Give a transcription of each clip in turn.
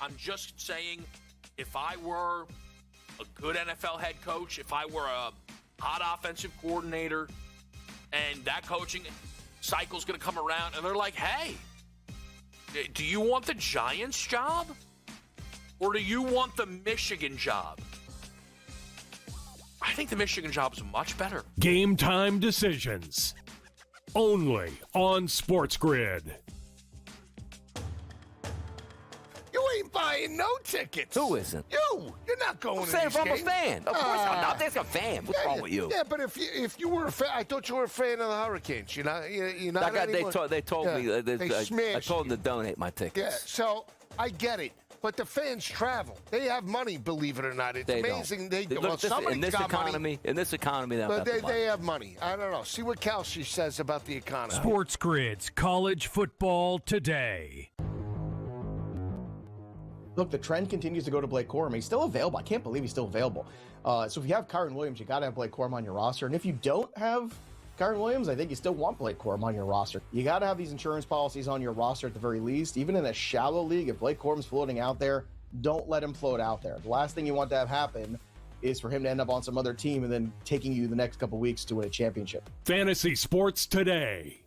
I'm just saying, if I were a good NFL head coach, if I were a hot offensive coordinator, and that coaching cycle's going to come around, and they're like, hey, do you want the Giants job? Or do you want the Michigan job? I think the Michigan job is much better. Game time decisions. Only on SportsGrid. You ain't buying no tickets. Who isn't? You're not going to these I'm a games. fan. Of course I'm not. There's a fan. What's wrong with you? Yeah, but if you were a fan, I thought you were a fan of the Hurricanes. You're not anymore. They told me. I told them to donate my tickets. Yeah, so I get it. But the fans travel. They have money, believe it or not. It's amazing. In this economy, but they have money. I don't know. See what Kelsey says about the economy. SportsGrid's College Football Today. Look, the trend continues to go to Blake Corum. He's still available. I can't believe he's still available. So if you have Kyron Williams, you got to have Blake Corum on your roster. And if you don't have Kyron Williams, I think you still want Blake Corum on your roster. You got to have these insurance policies on your roster at the very least. Even in a shallow league, if Blake Corum's floating out there, don't let him float out there. The last thing you want to have happen is for him to end up on some other team and then taking you the next couple weeks to win a championship. Fantasy Sports Today.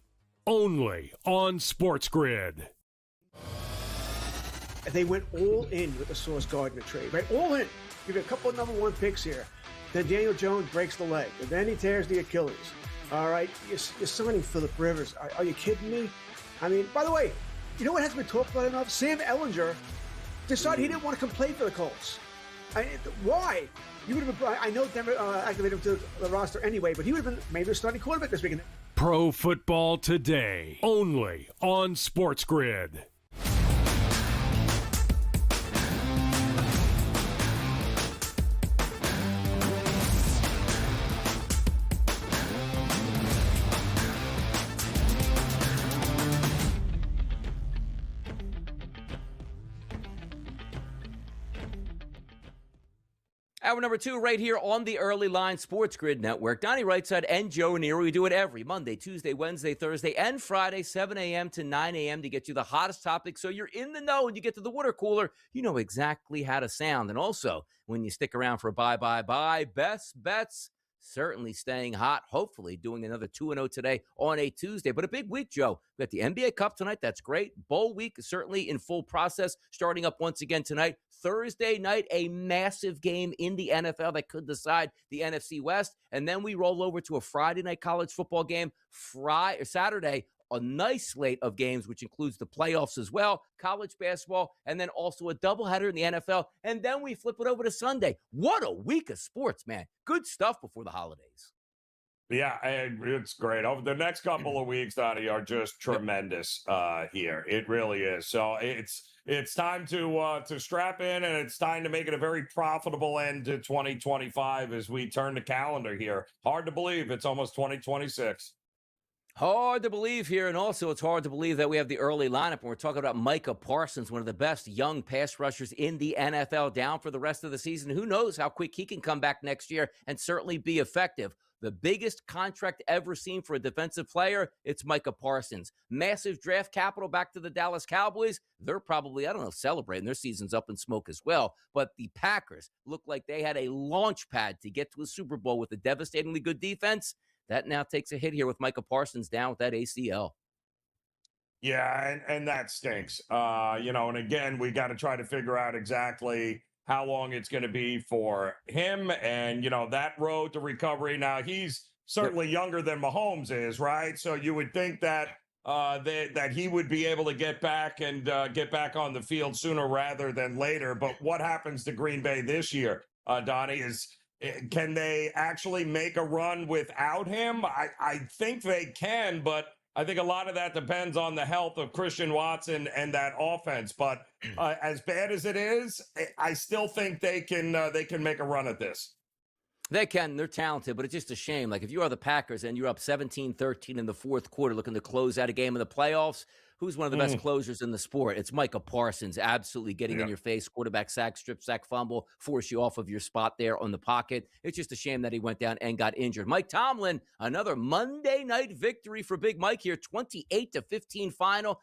Only on SportsGrid. They went all in with the Sauce Gardner trade, right? All in. You get a couple of number one picks here. Then Daniel Jones breaks the leg. And then he tears the Achilles. All right, you're signing Phillip Rivers. Are you kidding me? I mean, by the way, you know what hasn't been talked about enough? Sam Ehlinger decided he didn't want to come play for the Colts. Why? You would have been. I know Denver activated him to the roster anyway, but he would have been maybe the starting quarterback this weekend. Pro Football Today. Only on SportsGrid. Hour number 2 right here on the Early Line SportsGrid Network. Donnie Rightside and Joe Nero. We do it every Monday, Tuesday, Wednesday, Thursday, and Friday, 7 a.m. to 9 a.m. to get you the hottest topics. So you're in the know when you get to the water cooler. You know exactly how to sound. And also, when you stick around for bye, best bets, certainly staying hot, hopefully doing another 2-0 today on a Tuesday. But a big week, Joe. We got the NBA Cup tonight. That's great. Bowl week is certainly in full process, starting up once again tonight. Thursday night, a massive game in the NFL that could decide the NFC West. And then we roll over to a Friday night college football game. Saturday, a nice slate of games, which includes the playoffs as well, college basketball, and then also a doubleheader in the NFL. And then we flip it over to Sunday. What a week of sports, man. Good stuff before the holidays. Yeah, it's great. Over the next couple of weeks, Donnie, are just tremendous here. It really is. So it's time to strap in, and it's time to make it a very profitable end to 2025 as we turn the calendar here. Hard to believe it's almost 2026. Hard to believe here, and also it's hard to believe that we have the early lineup, and we're talking about Micah Parsons, one of the best young pass rushers in the NFL, down for the rest of the season. Who knows how quick he can come back next year and certainly be effective. The biggest contract ever seen for a defensive player, it's Micah Parsons. Massive draft capital back to the Dallas Cowboys. They're probably, celebrating. Their season's up in smoke as well. But the Packers look like they had a launch pad to get to a Super Bowl with a devastatingly good defense. That now takes a hit here with Micah Parsons down with that ACL. Yeah, and that stinks. And again, we got to try to figure out exactly how long it's going to be for him and, that road to recovery. Now, he's certainly younger than Mahomes is, right? So you would think that that he would be able to get back and get back on the field sooner rather than later. But what happens to Green Bay this year, Donnie, can they actually make a run without him? I think they can, but I think a lot of that depends on the health of Christian Watson and that offense. But as bad as it is, I still think they can make a run at this. They can. They're talented, but it's just a shame. Like, if you are the Packers and you're up 17-13 in the fourth quarter looking to close out a game in the playoffs, who's one of the best closers in the sport? It's Micah Parsons, absolutely getting in your face, quarterback sack, strip sack, fumble, force you off of your spot there on the pocket. It's just a shame that he went down and got injured. Mike Tomlin, another Monday night victory for Big Mike here, 28-15 final.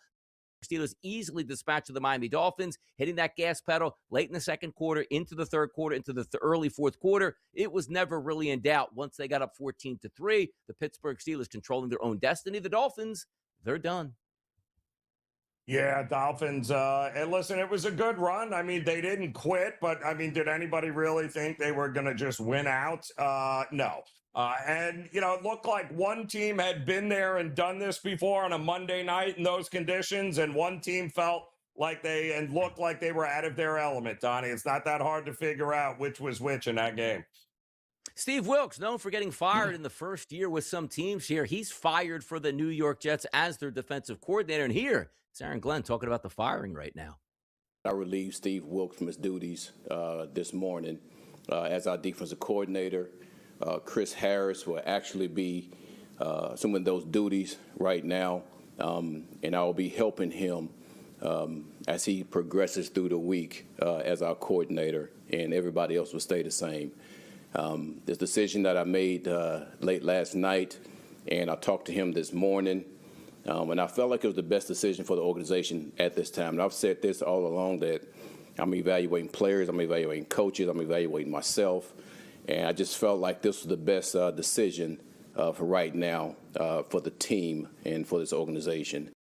Steelers easily dispatched the Miami Dolphins, hitting that gas pedal late in the second quarter, into the third quarter, into the early fourth quarter. It was never really in doubt. Once they got up 14-3, the Pittsburgh Steelers controlling their own destiny. The Dolphins, they're done. Yeah, Dolphins. And listen, it was a good run. I mean, they didn't quit, but I mean, did anybody really think they were going to just win out? No. And, you know, it looked like one team had been there and done this before on a Monday night in those conditions, and one team felt like and looked like they were out of their element, Donnie. It's not that hard to figure out which was which in that game. Steve Wilks, known for getting fired in the first year with some teams here. He's fired for the New York Jets as their defensive coordinator. And here, it's Aaron Glenn talking about the firing right now. I relieved Steve Wilks from his duties this morning as our defensive coordinator. Chris Harris will actually be assuming those duties right now, and I will be helping him as he progresses through the week as our coordinator, and everybody else will stay the same. This decision that I made late last night, and I talked to him this morning, and I felt like it was the best decision for the organization at this time. And I've said this all along, that I'm evaluating players, I'm evaluating coaches, I'm evaluating myself, and I just felt like this was the best decision for right now for the team and for this organization.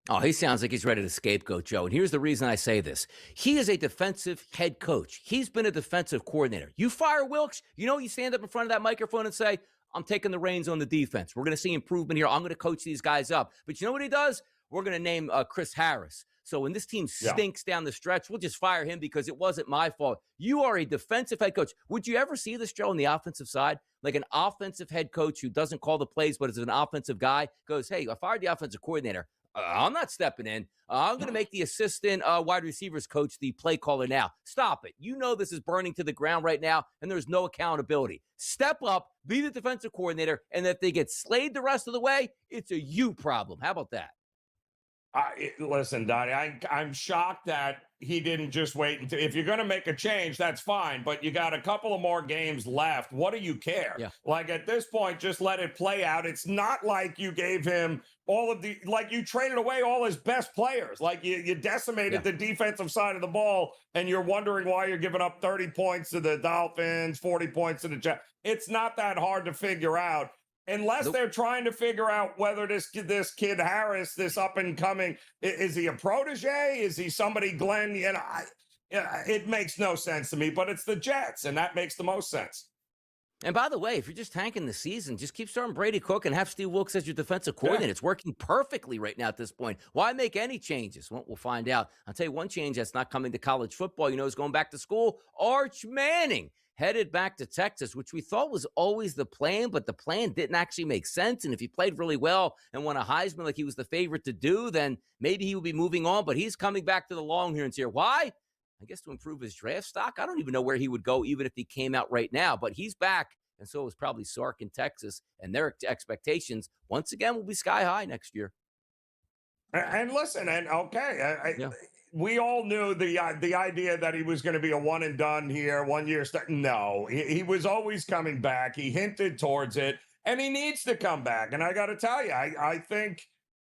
Oh, he sounds like he's ready to scapegoat Joe. And here's the reason I say this. He is a defensive head coach. He's been a defensive coordinator. You fire Wilks, you stand up in front of that microphone and say, I'm taking the reins on the defense. We're going to see improvement here. I'm going to coach these guys up. But you know what he does? We're going to name Chris Harris. So when this team stinks down the stretch, we'll just fire him because it wasn't my fault. You are a defensive head coach. Would you ever see this, Joe, on the offensive side? Like an offensive head coach who doesn't call the plays but is an offensive guy, goes, hey, I fired the offensive coordinator. I'm not stepping in. I'm going to make the assistant wide receivers coach the play caller now. Stop it. You know this is burning to the ground right now, and there's no accountability. Step up, be the defensive coordinator, and if they get slayed the rest of the way, it's a you problem. How about that? Listen, Donnie, I'm shocked that he didn't just wait until, if you're going to make a change, that's fine, but you got a couple of more games left. What do you care? Yeah. Like at this point, just let it play out. It's not like you gave him you traded away all his best players. Like you decimated the defensive side of the ball, and you're wondering why you're giving up 30 points to the Dolphins, 40 points to the Jets. It's not that hard to figure out. Unless they're trying to figure out whether this kid Harris, this up and coming, is he a protege? Is he somebody Glenn? It makes no sense to me, but it's the Jets, and that makes the most sense. And by the way, if you're just tanking the season, just keep starting Brady Cook and have Steve Wilks as your defensive coordinator. It's working perfectly right now at this point. Why make any changes? Well, we'll find out. I'll tell you one change that's not coming to college football, is going back to school. Arch Manning headed back to Texas, which we thought was always the plan, but the plan didn't actually make sense. And if he played really well and won a Heisman like he was the favorite to do, then maybe he would be moving on. But he's coming back to the Longhorns here. Why? I guess to improve his draft stock. I don't even know where he would go, even if he came out right now. But he's back, and so was probably Sark in Texas. And their expectations, once again, will be sky high next year. And listen, we all knew the idea that he was going to be a one and done here, 1 year. No, he was always coming back. He hinted towards it, and he needs to come back. And I got to tell you, I think,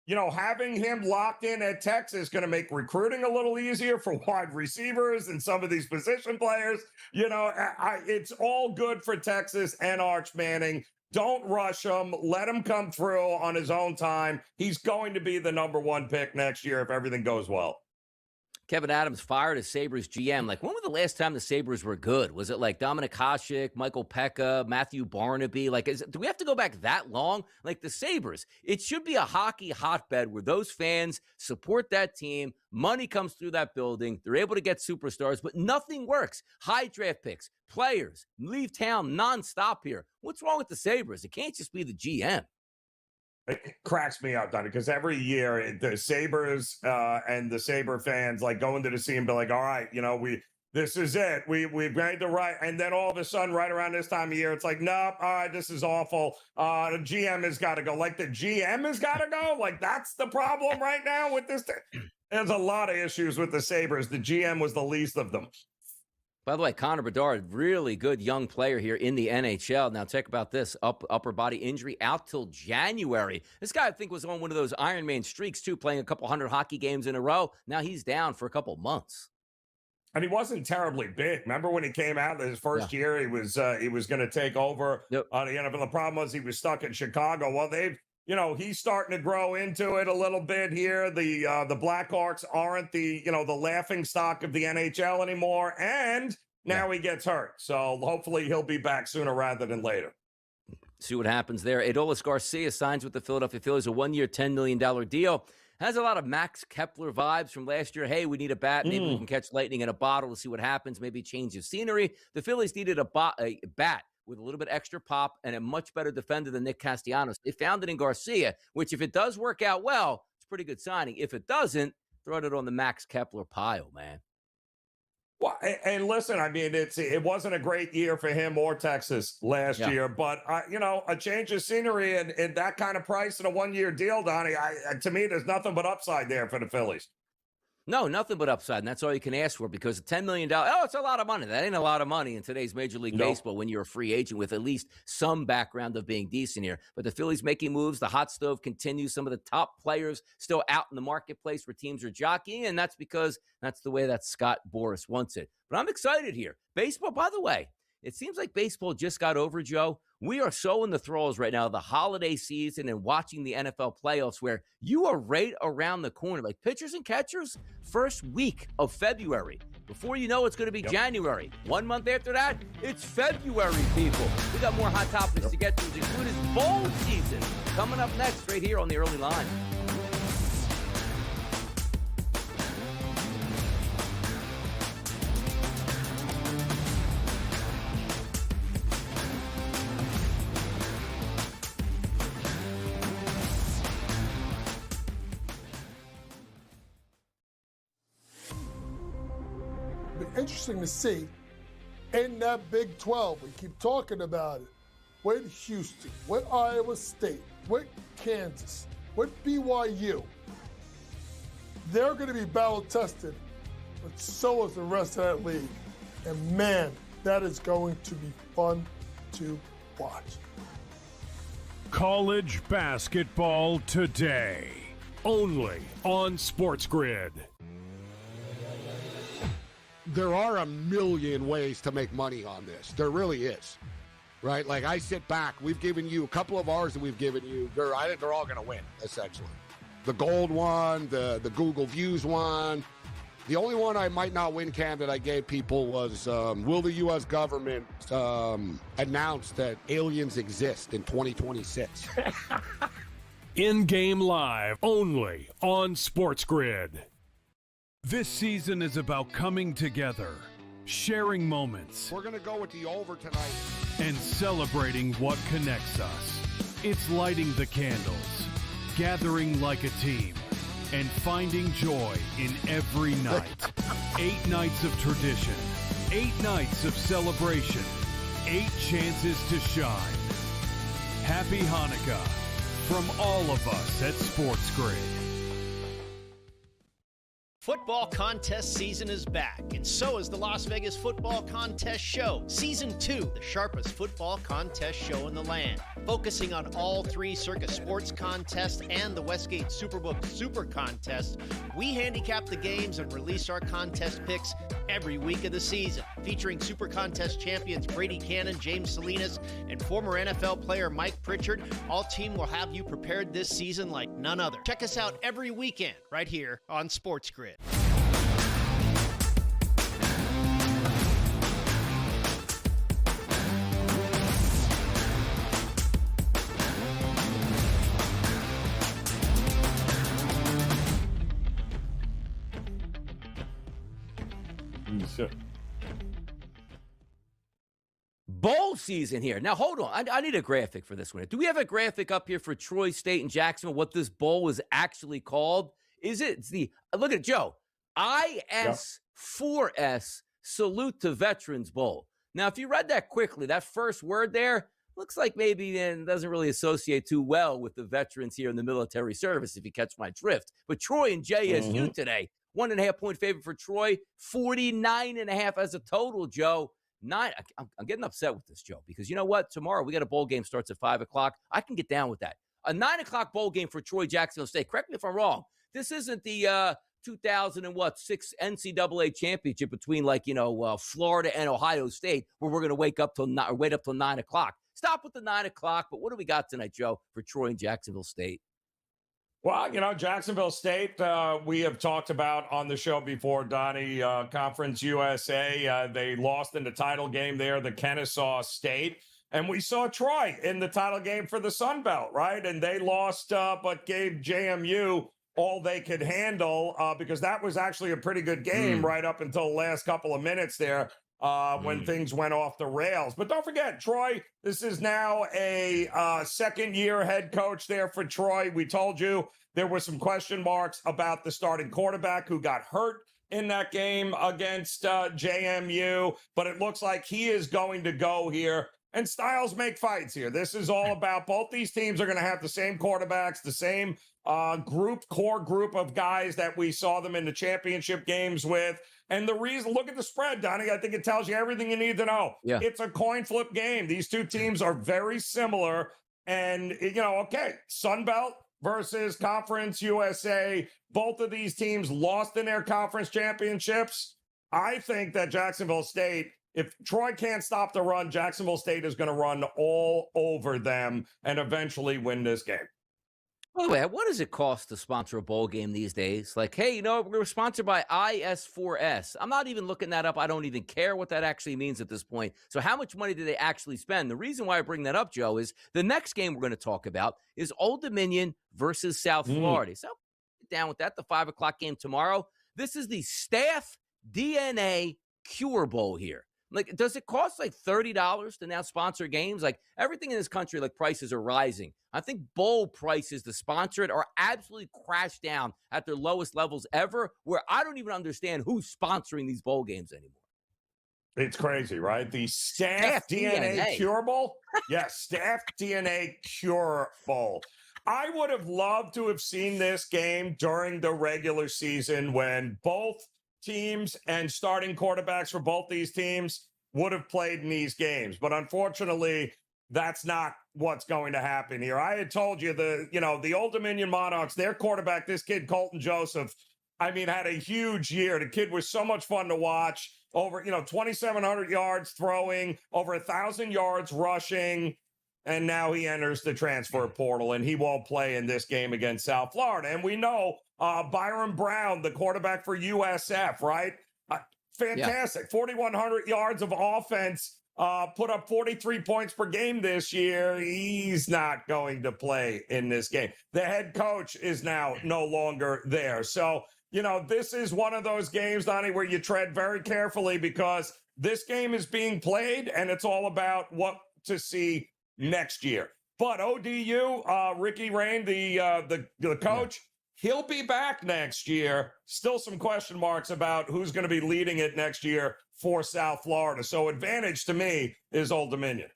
having him locked in at Texas is going to make recruiting a little easier for wide receivers and some of these position players. It's all good for Texas and Arch Manning. Don't rush him. Let him come through on his own time. He's going to be the number one pick next year if everything goes well. Kevin Adams fired as Sabres GM. Like, when was the last time the Sabres were good? Was it like Dominic Hasek, Michael Pekka, Matthew Barnaby? Like, do we have to go back that long? Like, the Sabres, it should be a hockey hotbed where those fans support that team. Money comes through that building. They're able to get superstars, but nothing works. High draft picks, players, leave town nonstop here. What's wrong with the Sabres? It can't just be the GM. It cracks me up, Donnie, because every year the Sabres and the Sabre fans go into the scene and be like, all right, this is it. We've made the right. And then all of a sudden, right around this time of year, it's like, nope, all right, this is awful. The GM has got to go. Like, the GM has got to go? Like, that's the problem right now with this. There's a lot of issues with the Sabres. The GM was the least of them. By the way, Connor Bedard, really good young player here in the NHL. Now, check about this. Upper body injury out till January. This guy, I think, was on one of those Iron Man streaks, too, playing a couple hundred hockey games in a row. Now he's down for a couple months. And he wasn't terribly big. Remember when he came out his first year, he was going to take over the NFL. The problem was he was stuck in Chicago. Well, he's starting to grow into it a little bit here. The Blackhawks aren't the laughing stock of the NHL anymore, and now he gets hurt. So hopefully he'll be back sooner rather than later. See what happens there. Adolis Garcia signs with the Philadelphia Phillies, a 1-year, $10 million deal. Has a lot of Max Kepler vibes from last year. Hey, we need a bat. Maybe we can catch lightning in a bottle to see what happens. Maybe change of scenery. The Phillies needed a bat with a little bit extra pop and a much better defender than Nick Castellanos. They found it in Garcia, which if it does work out well, it's a pretty good signing. If it doesn't, throw it on the Max Kepler pile, man. Well, and listen, I mean, it wasn't a great year for him or Texas last year, but a change of scenery and that kind of price in a 1-year deal, Donnie, to me, there's nothing but upside there for the Phillies. No, nothing but upside, and that's all you can ask for because $10 million, it's a lot of money. That ain't a lot of money in today's Major League Baseball when you're a free agent with at least some background of being decent here. But the Phillies making moves, the hot stove continues. Some of the top players still out in the marketplace where teams are jockeying, and that's because that's the way that Scott Boras wants it. But I'm excited here. Baseball, by the way, it seems like baseball just got over, Joe. We are so in the throes right now of the holiday season and watching the NFL playoffs where you are right around the corner. Like pitchers and catchers, first week of February. Before you know it's going to be January. 1 month after that, it's February, people. We got more hot topics to get to, including bowl season. Coming up next right here on the early line. Interesting to see in that Big 12. We keep talking about it with Houston, with Iowa State, with Kansas, with BYU. They're going to be battle tested, but so is the rest of that league. And man, that is going to be fun to watch. College basketball today, only on SportsGrid. There are a million ways to make money on this. There really is, right? Like I sit back, we've given you a couple of ours that we've given you. I think they're all going to win, essentially. The gold one, the Google Views one. The only one I might not win, Cam, that I gave people was, will the U.S. government announce that aliens exist in 2026? In-game live, only on SportsGrid. This season is about coming together, sharing moments. We're going to go with the over tonight. And celebrating what connects us. It's lighting the candles, gathering like a team, and finding joy in every night. 8 nights of tradition, 8 nights of celebration, 8 chances to shine. Happy Hanukkah from all of us at SportsGrid. Football contest season is back, and so is the Las Vegas Football Contest Show. Season 2, the sharpest football contest show in the land. Focusing on all 3 Circus Sports contests and the Westgate Superbook Super Contest, we handicap the games and release our contest picks every week of the season. Featuring Super Contest champions Brady Cannon, James Salinas, and former NFL player Mike Pritchard, all team will have you prepared this season like none other. Check us out every weekend right here on SportsGrid. Bowl season here. Now, hold on. I need a graphic for this one. Do we have a graphic up here for Troy State and Jacksonville, what this bowl was actually called? It's the, look at it, Joe, IS4S Salute to Veterans Bowl. Now, if you read that quickly, that first word there looks like maybe it doesn't really associate too well with the veterans here in the military service, if you catch my drift. But Troy and JSU today, 1.5 point favorite for Troy, 49.5 as a total, Joe. I'm getting upset with this, Joe, because you know what? Tomorrow we got a bowl game starts at 5 o'clock. I can get down with that. A 9 o'clock bowl game for Troy Jacksonville State. Correct me if I'm wrong. This isn't the 2006 NCAA championship between Florida and Ohio State, where we're going to wait up till 9 o'clock. Stop with the 9 o'clock. But what do we got tonight, Joe, for Troy and Jacksonville State? Well, Jacksonville State, we have talked about on the show before, Donnie, Conference USA. They lost in the title game there, the Kennesaw State. And we saw Troy in the title game for the Sun Belt, right? And they lost, but gave JMU all they could handle because that was actually a pretty good game right up until the last couple of minutes there when things went off the rails. But don't forget, Troy, this is now a second-year head coach there for Troy. We told you there were some question marks about the starting quarterback who got hurt in that game against JMU, but it looks like he is going to go here. And styles make fights here. This is all about both these teams are going to have the same quarterbacks, the same core group of guys that we saw them in the championship games with. And the reason, look at the spread, Donnie. I think it tells you everything you need to know. Yeah. It's a coin flip game. These two teams are very similar. And, Sun Belt versus Conference USA. Both of these teams lost in their conference championships. I think that Jacksonville State, if Troy can't stop the run, Jacksonville State is going to run all over them and eventually win this game. By the way, what does it cost to sponsor a bowl game these days? Like, hey, we're sponsored by IS4S. I'm not even looking that up. I don't even care what that actually means at this point. So how much money do they actually spend? The reason why I bring that up, Joe, is the next game we're going to talk about is Old Dominion versus South Florida. So get down with that, the 5 o'clock game tomorrow. This is the Staff DNA Cure Bowl here. Like, does it cost like $30 to now sponsor games? Like, everything in this country, like, prices are rising. I think bowl prices to sponsor it are absolutely crashed down at their lowest levels ever, where I don't even understand who's sponsoring these bowl games anymore. It's crazy, right? The Staff DNA Cure Bowl? Yes, Staff DNA Cure Bowl. I would have loved to have seen this game during the regular season when both teams and starting quarterbacks for both these teams would have played in these games. But unfortunately, that's not what's going to happen here. I had told you the Old Dominion Monarchs, their quarterback, this kid, Colton Joseph, had a huge year. The kid was so much fun to watch. Over, 2,700 yards throwing, over 1,000 yards rushing. And now he enters the transfer portal, and he won't play in this game against South Florida. And we know Byron Brown, the quarterback for USF, right? Fantastic. 4,100 yards of offense, put up 43 points per game this year. He's not going to play in this game. The head coach is now no longer there. So, this is one of those games, Donnie, where you tread very carefully because this game is being played, and it's all about what to see next year. But ODU, Ricky Rain, the coach, he'll be back next year. Still some question marks about who's going to be leading it next year for South Florida. So advantage to me is Old Dominion.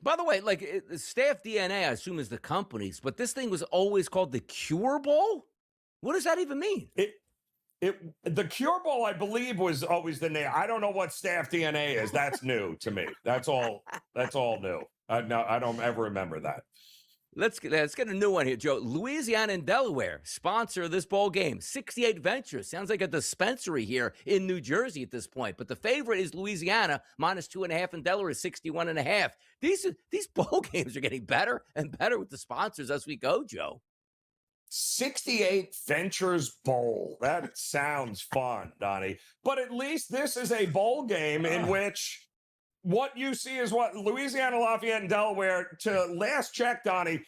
By the way, Staff DNA, I assume, is the company's, but this thing was always called the Cure Bowl? What does that even mean? The Cure Bowl, I believe, was always the name. I don't know what Staff DNA is. That's new to me. That's all new. No, I don't ever remember that. Let's get a new one here, Joe. Louisiana and Delaware sponsor this bowl game. 68 Ventures. Sounds like a dispensary here in New Jersey at this point. But the favorite is Louisiana, -2.5, and Delaware is 61.5. These bowl games are getting better and better with the sponsors as we go, Joe. 68 Ventures Bowl. That sounds fun, Donnie. But at least this is a bowl game in which what you see is what Louisiana, Lafayette, and Delaware, to last check, Donnie,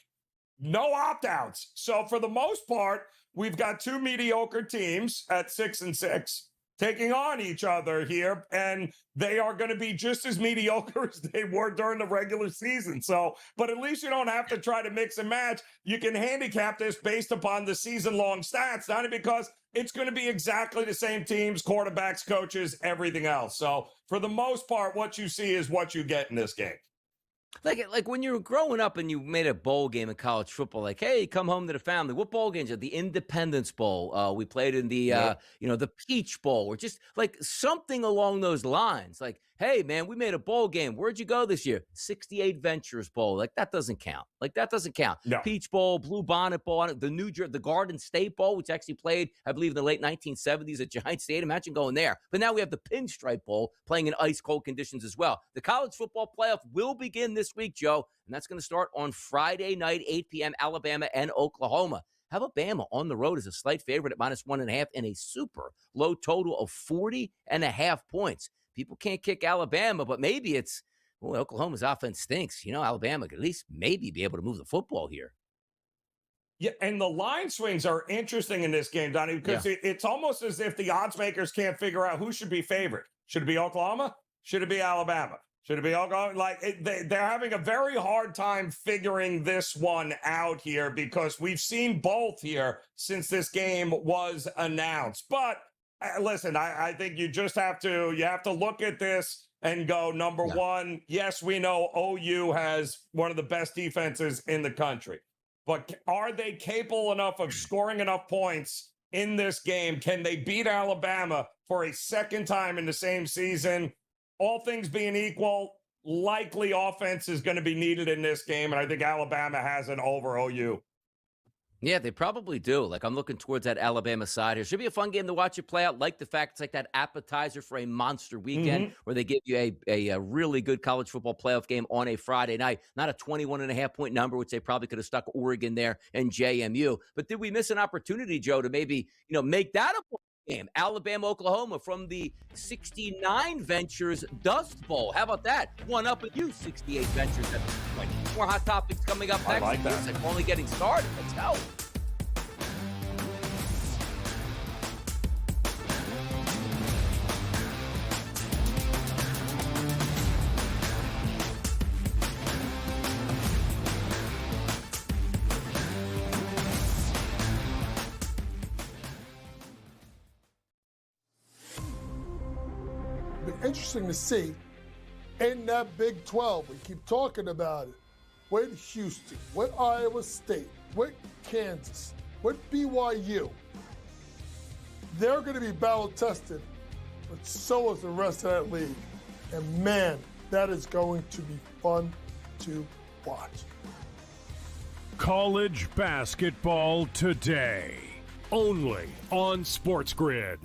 no opt-outs. So for the most part, we've got two mediocre teams at 6-6 taking on each other here, and they are going to be just as mediocre as they were during the regular season. So, but at least you don't have to try to mix and match. You can handicap this based upon the season-long stats, not because it's going to be exactly the same teams, quarterbacks, coaches, everything else. So for the most part, what you see is what you get in this game. Like when you were growing up and you made a bowl game in college football, like, hey, come home to the family. What bowl games are the Independence Bowl? We played in the the Peach Bowl, or just like something along those lines. Like, hey, man, we made a bowl game. Where'd you go this year? 68 Ventures Bowl. Like that doesn't count. No. Peach Bowl, Blue Bonnet Bowl, the Garden State Bowl, which actually played, I believe, in the late 1970s at Giant Stadium. Imagine going there. But now we have the Pinstripe Bowl playing in ice cold conditions as well. The college football playoff will begin this week, Joe, and that's going to start on Friday night, 8 p.m., Alabama and Oklahoma. Alabama on the road is a slight favorite at -1.5 and a super low total of 40.5 points. People can't kick Alabama, but maybe it's, Oklahoma's offense stinks. Alabama could at least maybe be able to move the football here. Yeah, and the line swings are interesting in this game, Donnie, because it's almost as if the odds makers can't figure out who should be favored. Should it be Oklahoma? Should it be Alabama? Should it be Oklahoma? They're having a very hard time figuring this one out here because we've seen both here since this game was announced. But listen, I think you just have to look at this and go, number one, yes, we know OU has one of the best defenses in the country. But are they capable enough of scoring enough points in this game? Can they beat Alabama for a second time in the same season? All things being equal, likely offense is going to be needed in this game, and I think Alabama has an over OU. Yeah, they probably do. Like, I'm looking towards that Alabama side here. Should be a fun game to watch it play out. Like the fact it's like that appetizer for a monster weekend where they give you a really good college football playoff game on a Friday night. Not a 21.5-point number, which they probably could have stuck Oregon there and JMU. But did we miss an opportunity, Joe, to maybe, make that a game? Alabama, Oklahoma from the 69 Ventures Dust Bowl. How about that? One up at you, 68 Ventures at this point. More hot topics coming up next. I like that. It's only getting started. Let's go. Be interesting to see in that Big 12. We keep talking about it. With Houston, with Iowa State, with Kansas, with BYU. They're going to be battle tested, but so is the rest of that league. And man, that is going to be fun to watch. College basketball today, only on SportsGrid.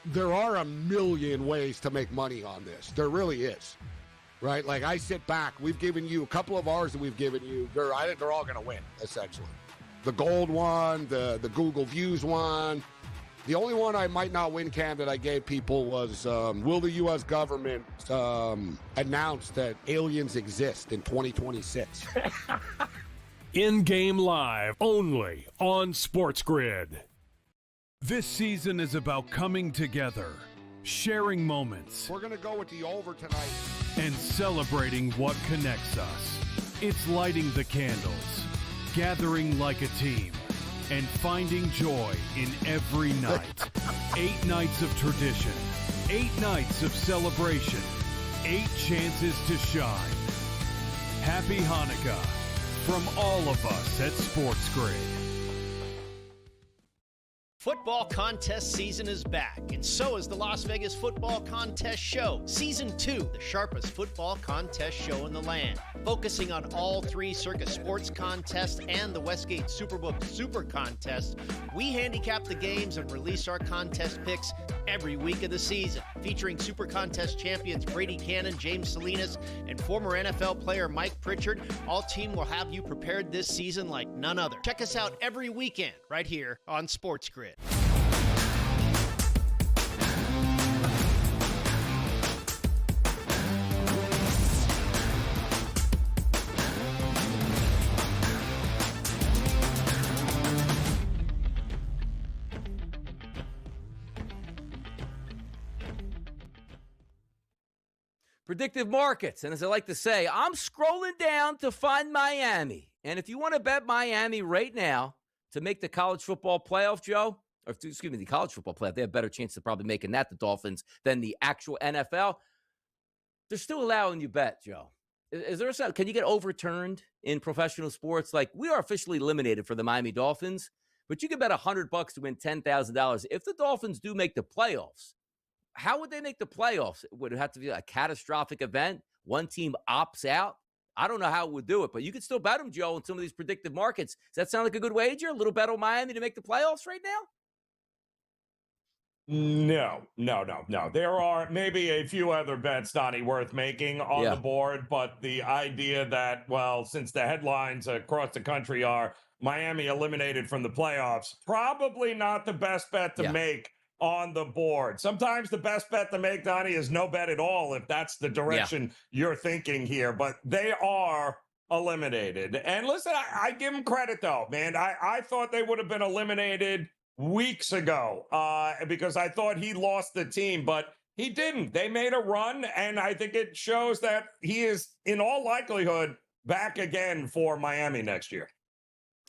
There are a million ways to make money on this. There really is. Right? Like, I sit back. We've given you a couple of ours that we've given you. I think they're all going to win, essentially. The gold one, the Google Views one. The only one I might not win, Cam, that I gave people was, will the U.S. government announce that aliens exist in 2026? In-game live, only on SportsGrid. This season is about coming together, sharing moments. We're going to go with the over tonight. And celebrating what connects us. It's lighting the candles, gathering like a team, and finding joy in every night. 8 nights of tradition, 8 nights of celebration, 8 chances to shine. Happy Hanukkah from all of us at SportsGrid. Football contest season is back, and so is the Las Vegas Football Contest Show. Season 2, the sharpest football contest show in the land. Focusing on all 3 Circus Sports contests and the Westgate Superbook Super Contest, we handicap the games and release our contest picks every week of the season. Featuring Super Contest champions Brady Cannon, James Salinas, and former NFL player Mike Pritchard, all team will have you prepared this season like none other. Check us out every weekend right here on SportsGrid. Predictive markets. And as I like to say, I'm scrolling down to find Miami. And if you want to bet Miami right now to make the college football playoff, Joe, or excuse me, the college football playoff, they have a better chance of probably making that, the Dolphins, than the actual NFL. they're still allowing you bet, Joe. Is there a, can you get overturned in professional sports? Like, we are officially eliminated for the Miami Dolphins, but you can bet $100 to win $10,000 if the Dolphins do make the playoffs. How would they make the playoffs? Would it have to be a catastrophic event? One team opts out? I don't know how it would do it, but you could still bet them, Joe, in some of these predictive markets. Does that sound like a good wager? A little bet on Miami to make the playoffs right now? No. There are maybe a few other bets, Donnie, worth making on the board, but the idea that, well, since the headlines across the country are Miami eliminated from the playoffs, probably not the best bet to make on the board. Sometimes the best bet to make, Donnie, is no bet at all, if that's the direction you're thinking here, but they are eliminated. And listen, I give them credit, though, man. I thought they would have been eliminated weeks ago because I thought he lost the team, but he didn't. They made a run, and I think it shows that he is, in all likelihood, back again for Miami next year.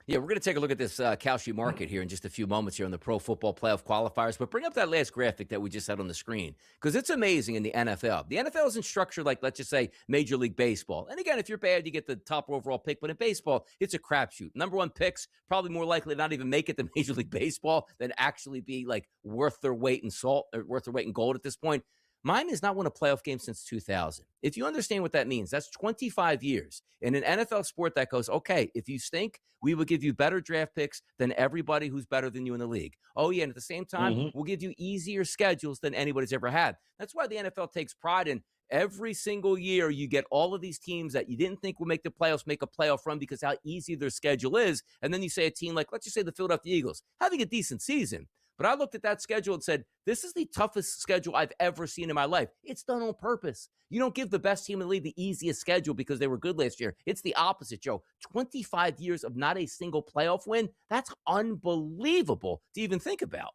Yeah, we're going to take a look at this Kalshi market here in just a few moments here on the Pro Football Playoff qualifiers. But bring up that last graphic that we just had on the screen, because it's amazing in the NFL. The NFL isn't structured like, let's just say, Major League Baseball. And again, if you're bad, you get the top overall pick. But in baseball, it's a crapshoot. Number one picks probably more likely to not even make it to Major League Baseball than actually be like worth their weight in salt or worth their weight in gold at this point. Miami has not won a playoff game since 2000. If you understand what that means, that's 25 years. In an NFL sport that goes, okay, if you stink, we will give you better draft picks than everybody who's better than you in the league. Oh, yeah, and at the same time, we'll give you easier schedules than anybody's ever had. That's why the NFL takes pride in every single year you get all of these teams that you didn't think would make the playoffs make a playoff run because how easy their schedule is. And then you say a team like, let's just say the Philadelphia Eagles, having a decent season. But I looked at that schedule and said, this is the toughest schedule I've ever seen in my life. It's done on purpose. You don't give the best team in the league the easiest schedule because they were good last year. It's the opposite, Joe. 25 years of not a single playoff win. That's unbelievable to even think about.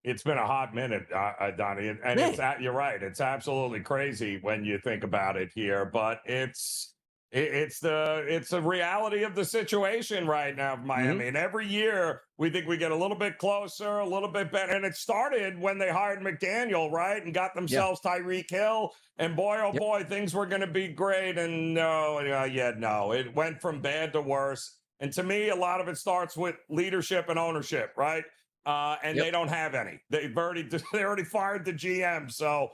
It's been a hot minute, Donnie, and you're right. It's absolutely crazy when you think about it here, but it's the reality of the situation right now, Miami. And every year we think we get a little bit closer, a little bit better. And it started when they hired McDaniel, right? And got themselves Tyreek Hill. And boy, oh boy, things were going to be great. And no, it went from bad to worse. And to me, a lot of it starts with leadership and ownership, right? And they don't have any. They already fired the GM. So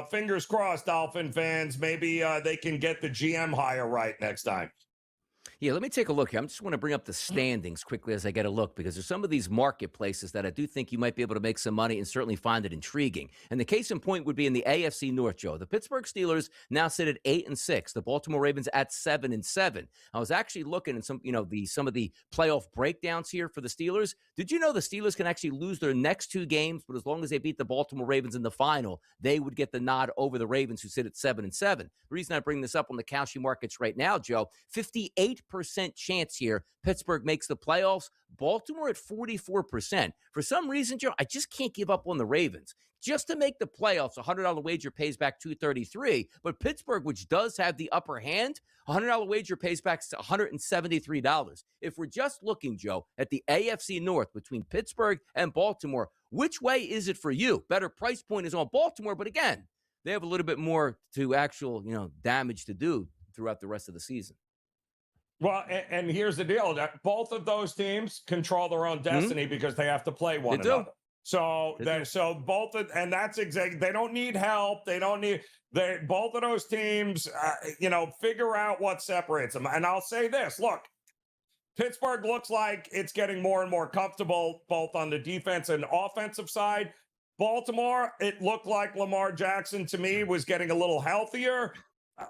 fingers crossed, Dolphin fans. Maybe they can get the GM hire right next time. Yeah, let me take a look here. I just want to bring up the standings quickly as I get a look, because there's some of these marketplaces that I do think you might be able to make some money and certainly find it intriguing. And the case in point would be in the AFC North, Joe. The Pittsburgh Steelers now sit at 8-6. The Baltimore Ravens at 7-7. I was actually looking at some of the playoff breakdowns here for the Steelers. Did you know the Steelers can actually lose their next two games, but as long as they beat the Baltimore Ravens in the final, they would get the nod over the Ravens, who sit at 7-7. The reason I bring this up on the Kalshi markets right now, Joe, 58% chance here Pittsburgh makes the playoffs. Baltimore at 44%. For some reason, Joe, I just can't give up on the Ravens. Just to make the playoffs, a $100 wager pays back $233. But Pittsburgh, which does have the upper hand, a $100 wager pays back $173. If we're just looking, Joe, at the AFC North between Pittsburgh and Baltimore, which way is it for you? Better price point is on Baltimore, but again, they have a little bit more to actual, damage to do throughout the rest of the season. Well, and here's the deal: that both of those teams control their own destiny because they have to play one another. So both of, and that's exactly, they don't need help. Both of those teams, figure out what separates them. And I'll say this: look, Pittsburgh looks like it's getting more and more comfortable, both on the defense and offensive side. Baltimore, it looked like Lamar Jackson to me was getting a little healthier.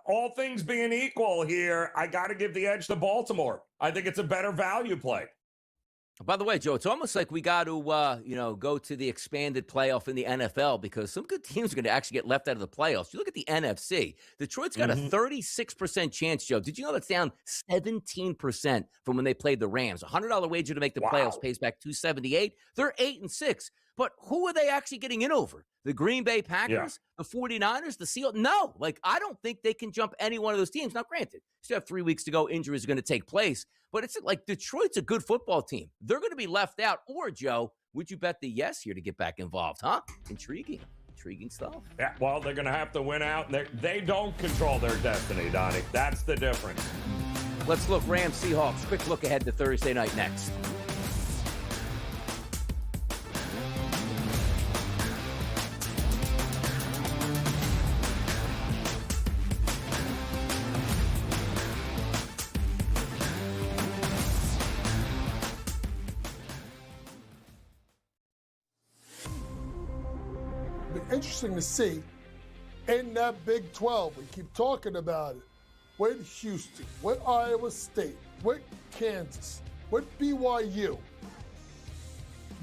All things being equal here, I got to give the edge to Baltimore. I think it's a better value play. By the way, Joe, it's almost like we got to, go to the expanded playoff in the NFL, because some good teams are going to actually get left out of the playoffs. You look at the NFC. Detroit's got a 36% chance, Joe. Did you know that's down 17% from when they played the Rams? $100 wager to make the playoffs pays back $278. They're 8-6. But who are they actually getting in over? The Green Bay Packers, the 49ers, the Seahawks? No, I don't think they can jump any one of those teams. Now, granted, still have 3 weeks to go. Injuries are going to take place. But it's like Detroit's a good football team. They're going to be left out. Or, Joe, would you bet the yes here to get back involved, huh? Intriguing. Intriguing stuff. Yeah, well, they're going to have to win out. They don't control their destiny, Donnie. That's the difference. Let's look Rams Seahawks. Quick look ahead to Thursday night next. Be interesting to see in that Big 12. We keep talking about it. With Houston, with Iowa State, with Kansas, with BYU.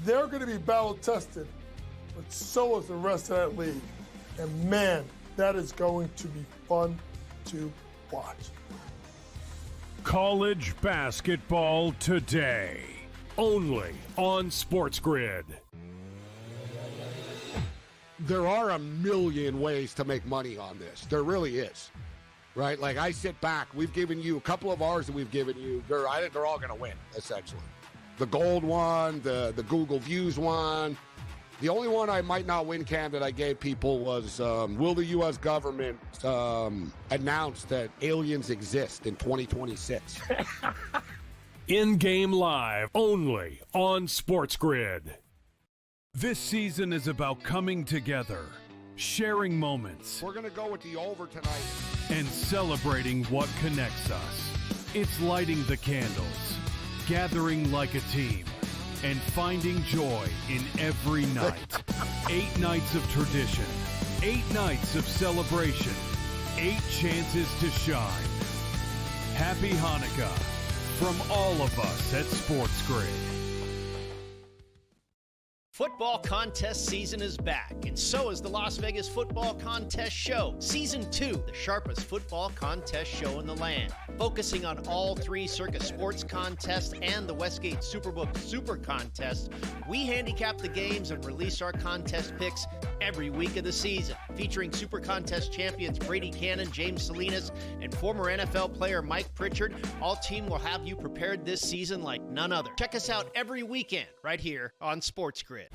They're going to be battle tested, but so is the rest of that league. And man, that is going to be fun to watch. College basketball today, only on SportsGrid. There are a million ways to make money on this. There really is. Right? Like, I sit back. We've given you a couple of ours that we've given you. I think they're all going to win, essentially. The gold one, the Google Views one. The only one I might not win, Cam, that I gave people was, will the U.S. government announce that aliens exist in 2026? In-game live, only on SportsGrid. This season is about coming together, sharing moments, We're going to go with the over tonight. and celebrating what connects us. It's lighting the candles, gathering like a team, and finding joy in every night. 8 nights of tradition, 8 nights of celebration, 8 chances to shine. Happy Hanukkah from all of us at SportsGrid. Football contest season is back, and so is the Las Vegas Football Contest Show. Season 2, the sharpest football contest show in the land. Focusing on all 3 Circus Sports contests and the Westgate Superbook Super Contest, we handicap the games and release our contest picks every week of the season. Featuring Super Contest champions Brady Cannon, James Salinas, and former NFL player Mike Pritchard, all team will have you prepared this season like none other. Check us out every weekend right here on SportsGrid.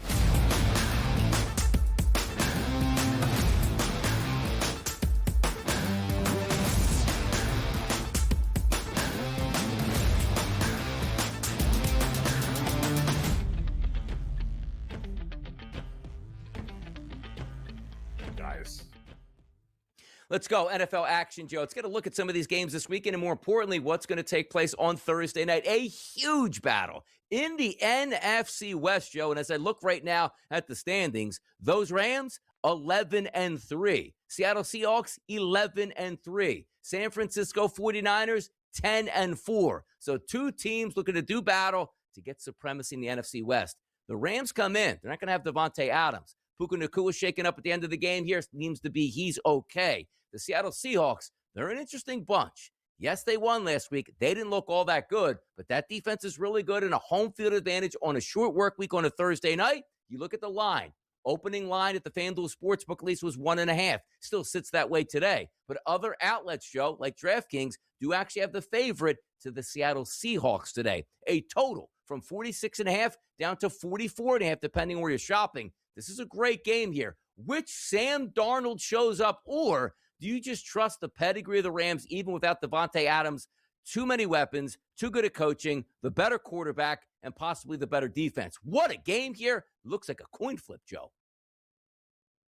Guys. Let's go. NFL action, Joe. Let's get a look at some of these games this weekend, and more importantly, what's going to take place on Thursday night. A huge battle in the NFC West, Joe. And as I look right now at the standings, those Rams, 11-3. Seattle Seahawks, 11-3. San Francisco 49ers, 10-4. So 2 teams looking to do battle to get supremacy in the NFC West. The Rams come in. They're not going to have Devontae Adams. Puka Nacua shaken up at the end of the game here. Seems to be he's okay. The Seattle Seahawks, they're an interesting bunch. Yes, they won last week. They didn't look all that good, but that defense is really good and a home field advantage on a short work week on a Thursday night. You look at the line. Opening line at the FanDuel Sportsbook at least was 1.5. Still sits that way today. But other outlets, Joe, like DraftKings, do actually have the favorite to the Seattle Seahawks today. A total from 46.5 down to 44.5, depending on where you're shopping. This is a great game here. Which Sam Darnold shows up, or do you just trust the pedigree of the Rams even without Devontae Adams? Too many weapons, too good at coaching, the better quarterback, and possibly the better defense. What a game here. Looks like a coin flip, Joe.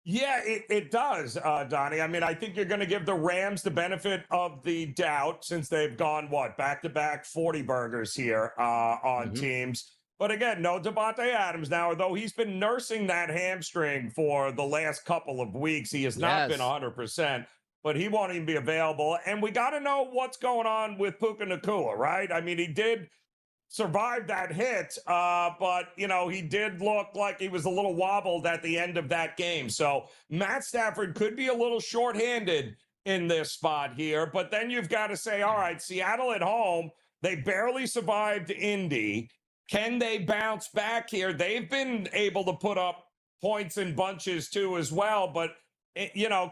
Yeah, it does, Donnie. I mean, I think you're going to give the Rams the benefit of the doubt since they've gone, back-to-back 40 burgers here on teams. But again, no Devontae Adams now, although he's been nursing that hamstring for the last couple of weeks. He has not been 100%, but he won't even be available. And we got to know what's going on with Puka Nacua, right? I mean, he did survive that hit, but, he did look like he was a little wobbled at the end of that game. So Matt Stafford could be a little shorthanded in this spot here. But then you've got to say, all right, Seattle at home, they barely survived Indy. Can they bounce back here? They've been able to put up points in bunches too as well. But,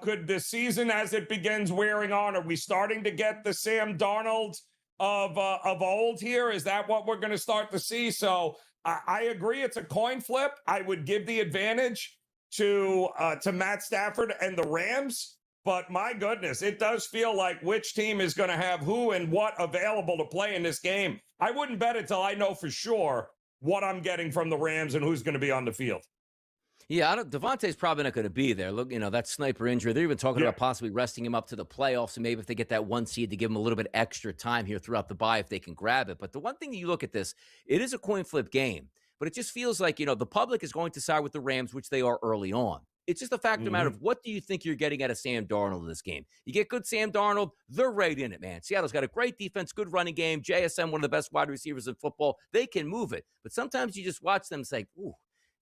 could the season as it begins wearing on, are we starting to get the Sam Darnold of old here? Is that what we're going to start to see? So I agree. It's a coin flip. I would give the advantage to Matt Stafford and the Rams. But my goodness, it does feel like which team is going to have who and what available to play in this game. I wouldn't bet it till I know for sure what I'm getting from the Rams and who's going to be on the field. Yeah, Devontae's probably not going to be there. Look, that sniper injury. They're even talking about possibly resting him up to the playoffs, and maybe if they get that 1 seed to give him a little bit extra time here throughout the bye if they can grab it. But the one thing that you look at this, it is a coin flip game, but it just feels like, the public is going to side with the Rams, which they are early on. It's just a fact of the matter of what do you think you're getting out of Sam Darnold in this game? You get good Sam Darnold, they're right in it, man. Seattle's got a great defense, good running game. JSN, one of the best wide receivers in football. They can move it. But sometimes you just watch them say, ooh,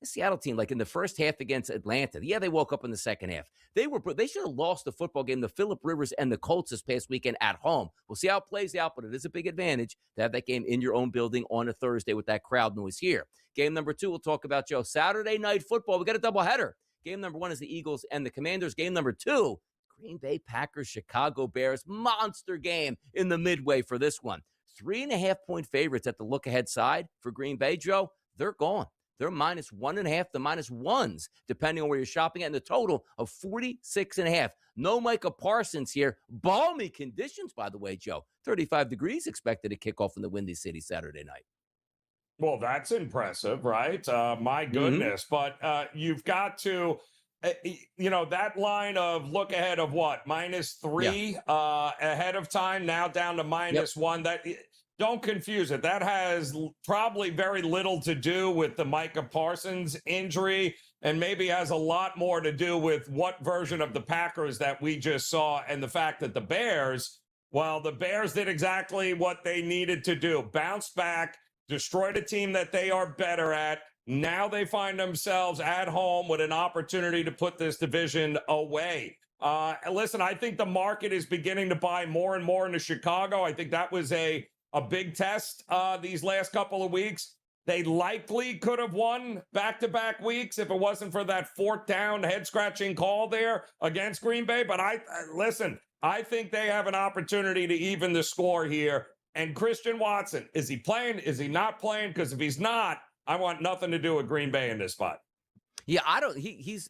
the Seattle team, like in the first half against Atlanta, yeah, they woke up in the second half. They should have lost the football game to Phillip Rivers and the Colts this past weekend at home. We'll see how it plays out, but it is a big advantage to have that game in your own building on a Thursday with that crowd noise here. Game number 2, we'll talk about, Joe. Saturday night football. We got a doubleheader. Game number 1 is the Eagles and the Commanders. Game number 2, Green Bay Packers, Chicago Bears. Monster game in the midway for this one. 3.5-point favorites at the look-ahead side for Green Bay, Joe. They're gone. They're -1.5 to -1s, depending on where you're shopping at, and the total of 46.5. No Micah Parsons here. Balmy conditions, by the way, Joe. 35 degrees expected to kick off in the Windy City Saturday night. Well, that's impressive, right? My goodness. But you've got to, that line of look ahead of what? -3 ahead of time, now down to -1. That don't confuse it. That has probably very little to do with the Micah Parsons injury, and maybe has a lot more to do with what version of the Packers that we just saw, and the fact that the Bears did exactly what they needed to do. Bounce back, destroyed a team that they are better at. Now they find themselves at home with an opportunity to put this division away. Listen, I think the market is beginning to buy more and more into Chicago. I think that was a big test these last couple of weeks. They likely could have won back-to-back weeks if it wasn't for that 4th down head-scratching call there against Green Bay. But I think they have an opportunity to even the score here. And Christian Watson, is he playing? Is he not playing? Because if he's not, I want nothing to do with Green Bay in this spot. Yeah,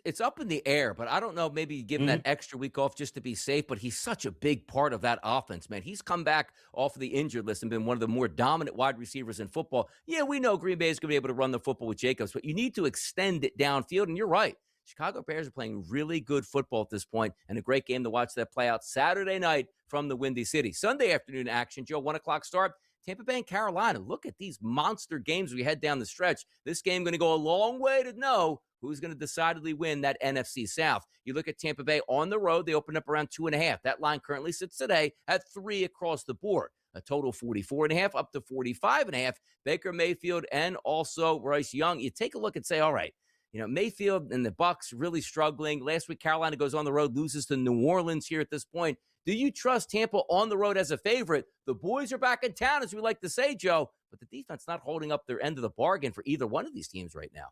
it's up in the air, but I don't know, maybe give him that extra week off just to be safe, but he's such a big part of that offense, man. He's come back off of the injured list and been one of the more dominant wide receivers in football. Yeah, we know Green Bay is going to be able to run the football with Jacobs, but you need to extend it downfield, and you're right. Chicago Bears are playing really good football at this point, and a great game to watch that play out Saturday night from the Windy City. Sunday afternoon action, Joe, 1 o'clock start. Tampa Bay and Carolina. Look at these monster games we head down the stretch. This game going to go a long way to know who's going to decidedly win that NFC South. You look at Tampa Bay on the road, they opened up around 2.5. That line currently sits today at 3 across the board. A total 44.5 up to 45.5. Baker Mayfield and also Bryce Young. You take a look and say, all right, Mayfield and the Bucs really struggling. Last week, Carolina goes on the road, loses to New Orleans here at this point. Do you trust Tampa on the road as a favorite? The boys are back in town, as we like to say, Joe, but the defense not holding up their end of the bargain for either one of these teams right now.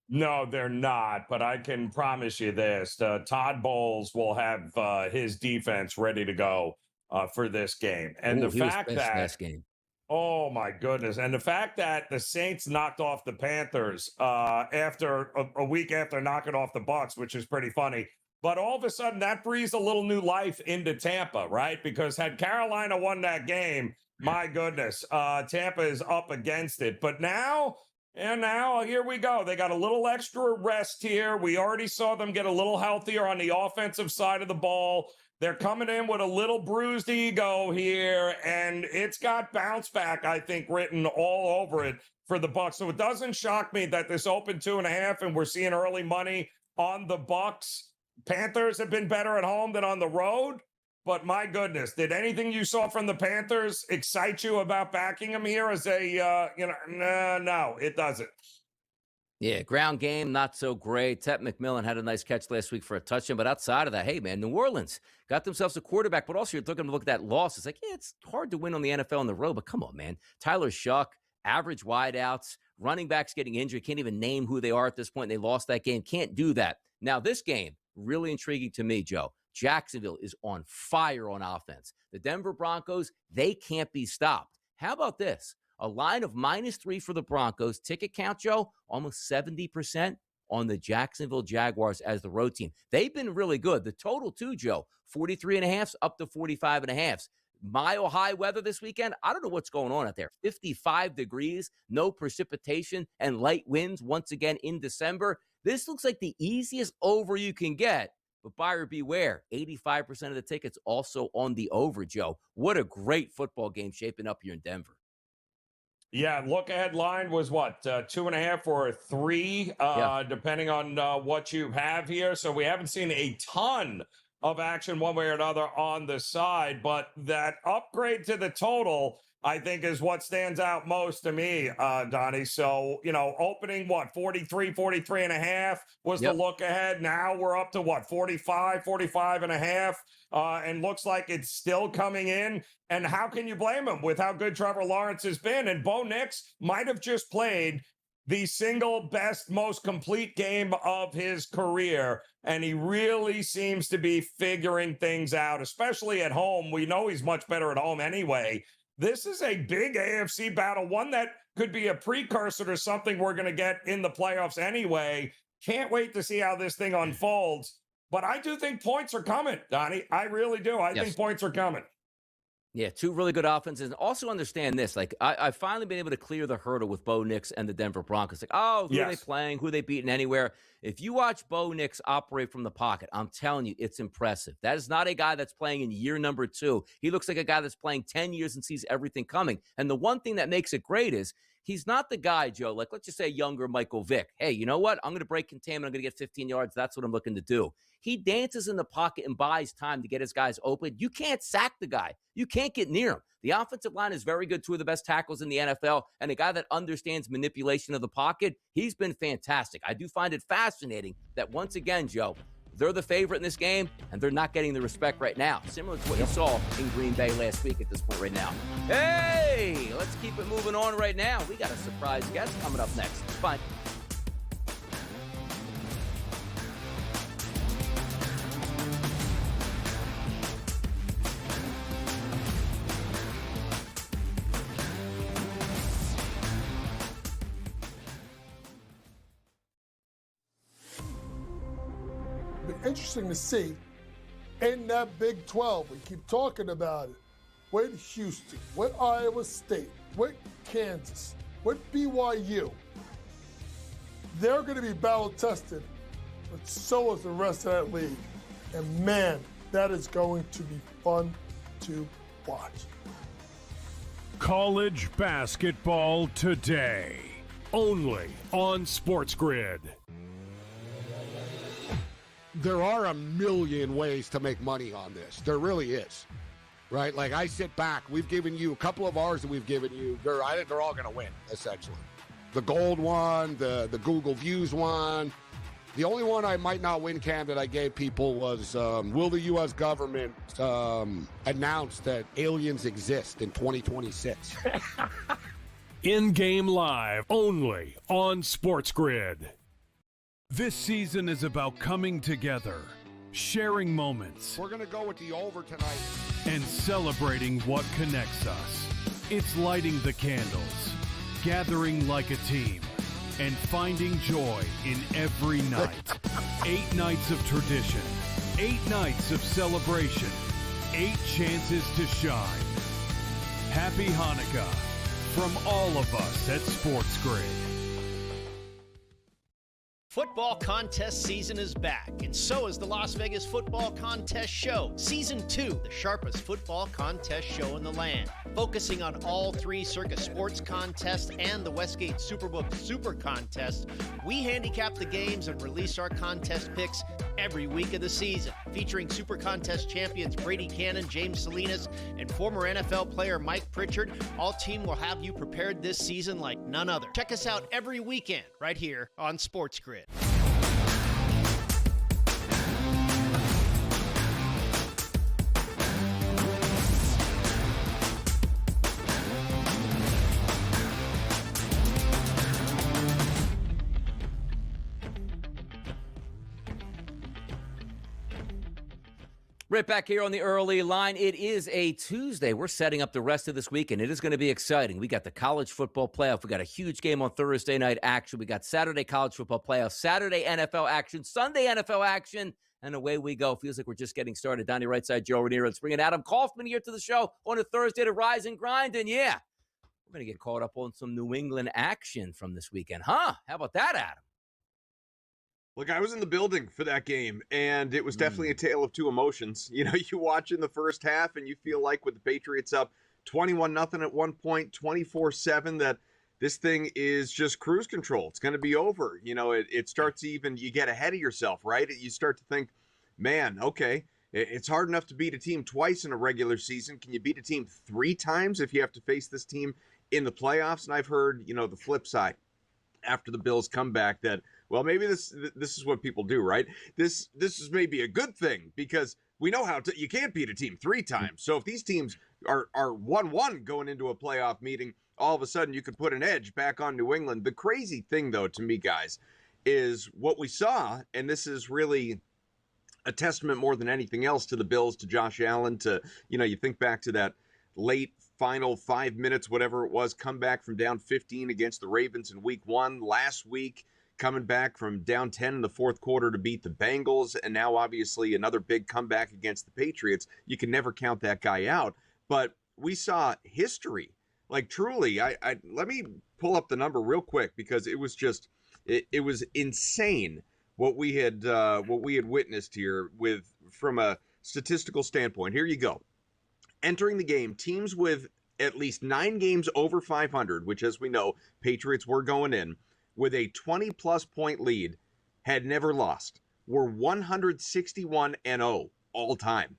No, they're not, but I can promise you this. Todd Bowles will have his defense ready to go for this game. And the fact that game. Oh, my goodness. And the fact that the Saints knocked off the Panthers after a week after knocking off the Bucs, which is pretty funny. But all of a sudden, that breathes a little new life into Tampa, right? Because had Carolina won that game, my goodness, Tampa is up against it. But now here we go. They got a little extra rest here. We already saw them get a little healthier on the offensive side of the ball. They're coming in with a little bruised ego here, and it's got bounce back, I think, written all over it for the Bucs. So it doesn't shock me that this opened 2.5 and we're seeing early money on the Bucs. Panthers have been better at home than on the road, but my goodness, did anything you saw from the Panthers excite you about backing them here as a, no, it doesn't. Yeah, ground game, not so great. Ted McMillan had a nice catch last week for a touchdown, but outside of that, hey, man, New Orleans got themselves a quarterback, but also you're looking to look at that loss. It's like, yeah, it's hard to win on the NFL on the road, but come on, man. Tyler Shuck, average wideouts, running backs getting injured, can't even name who they are at this point. They lost that game, can't do that. Now, this game, really intriguing to me, Joe. Jacksonville is on fire on offense. The Denver Broncos, they can't be stopped. How about this? A line of -3 for the Broncos. Ticket count, Joe, almost 70%. on the Jacksonville Jaguars as the road team. They've been really good. The total too, Joe, 43.5 up to 45.5. Mile high weather this weekend. I don't know what's going on out there. 55 degrees, no precipitation, and light winds once again in December. This looks like the easiest over you can get. But buyer beware, 85% of the tickets also on the over, Joe. What a great football game shaping up here in Denver. Yeah, look ahead line was what, 2.5 or 3, depending on what you have here. So we haven't seen a ton of action one way or another on the side, but that upgrade to the total, I think, is what stands out most to me, Donnie. So, opening 43 and a half was the look ahead. Now we're up to 45 and a half, and looks like it's still coming in. And how can you blame him with how good Trevor Lawrence has been? And Bo Nix might have just played the single best, most complete game of his career. And he really seems to be figuring things out, especially at home. We know he's much better at home anyway. This is a big AFC battle, one that could be a precursor to something we're going to get in the playoffs anyway. Can't wait to see how this thing unfolds. But I do think points are coming, Donnie. I really do. I think points are coming. Yeah, two really good offenses. And also understand this. I've finally been able to clear the hurdle with Bo Nix and the Denver Broncos. Who are they playing? Who are they beating anywhere? If you watch Bo Nix operate from the pocket, I'm telling you, it's impressive. That is not a guy that's playing in year number 2. He looks like a guy that's playing 10 years and sees everything coming. And the one thing that makes it great is he's not the guy, Joe, like let's just say younger Michael Vick. Hey, you know what? I'm going to break containment. I'm going to get 15 yards. That's what I'm looking to do. He dances in the pocket and buys time to get his guys open. You can't sack the guy. You can't get near him. The offensive line is very good. 2 of the best tackles in the NFL, and a guy that understands manipulation of the pocket. He's been fantastic. I do find it fascinating that once again, Joe, they're the favorite in this game, and they're not getting the respect right now. Similar to what you saw in Green Bay last week at this point right now. Hey, let's keep it moving on right now. We got a surprise guest coming up next. Fine. Interesting to see in that Big 12. We keep talking about it. With Houston, with Iowa State, with Kansas, with BYU. They're going to be battle tested, but so is the rest of that league. And man, that is going to be fun to watch. College basketball today, only on SportsGrid. There are a million ways to make money on this. There really is, right? Like I sit back, we've given you a couple of ours that we've given you. I think they're all going to win, essentially. The gold one, the Google Views one. The only one I might not win, Cam, that I gave people was, will the U.S. government announce that aliens exist in 2026? In-game live, only on SportsGrid. This season is about coming together, sharing moments. We're going to go with the over tonight. And celebrating what connects us. It's lighting the candles, gathering like a team, and finding joy in every night. 8 nights of tradition, 8 nights of celebration, 8 chances to shine. Happy Hanukkah from all of us at SportsGrid. Football contest season is back, and so is the Las Vegas Football Contest Show. Season 2, the sharpest football contest show in the land. Focusing on all 3 Circa Sports contests and the Westgate Superbook Super Contest, we handicap the games and release our contest picks every week of the season. Featuring Super Contest champions Brady Cannon, James Salinas, and former NFL player Mike Pritchard, all team will have you prepared this season like none other. Check us out every weekend right here on SportsGrid. Right back here on the early line. It is a Tuesday. We're setting up the rest of this week, and it is going to be exciting. We got the college football playoff. We got a huge game on Thursday night action. We got Saturday college football playoff, Saturday NFL action, Sunday NFL action, and away we go. Feels like we're just getting started. Donnie Rightside, Joe Ranieri. Let's bring in Adam Kaufman here to the show on a Thursday to rise and grind. And yeah, we're going to get caught up on some New England action from this weekend. Huh? How about that, Adam? Look, I was in the building for that game, and it was definitely a tale of two emotions. You know, you watch in the first half, and you feel like with the Patriots up 21-0 at one point, 24-7, that this thing is just cruise control. It's going to be over. You know, it starts even, you get ahead of yourself, right? You start to think, man, okay, it's hard enough to beat a team twice in a regular season. Can you beat a team 3 times if you have to face this team in the playoffs? And I've heard, you know, the flip side after the Bills come back that, well, maybe this is what people do, right? This is maybe a good thing because we know how you can't beat a team 3 times. So if these teams are 1-1 going into a playoff meeting, all of a sudden you could put an edge back on New England. The crazy thing, though, to me, guys, is what we saw, and this is really a testament more than anything else to the Bills, to Josh Allen, to, you know, you think back to that late final 5 minutes, whatever it was, come back from down 15 against the Ravens in week 1 last week, coming back from down 10 in the fourth quarter to beat the Bengals, and now obviously another big comeback against the Patriots. You can never count that guy out, but we saw history. Like, truly, I let me pull up the number real quick because it was just, it was insane what we had witnessed here from a statistical standpoint. Here you go. Entering the game, teams with at least 9 games over 500, which, as we know, Patriots were going in, with a 20-plus point lead, had never lost. Were 161-0 all time.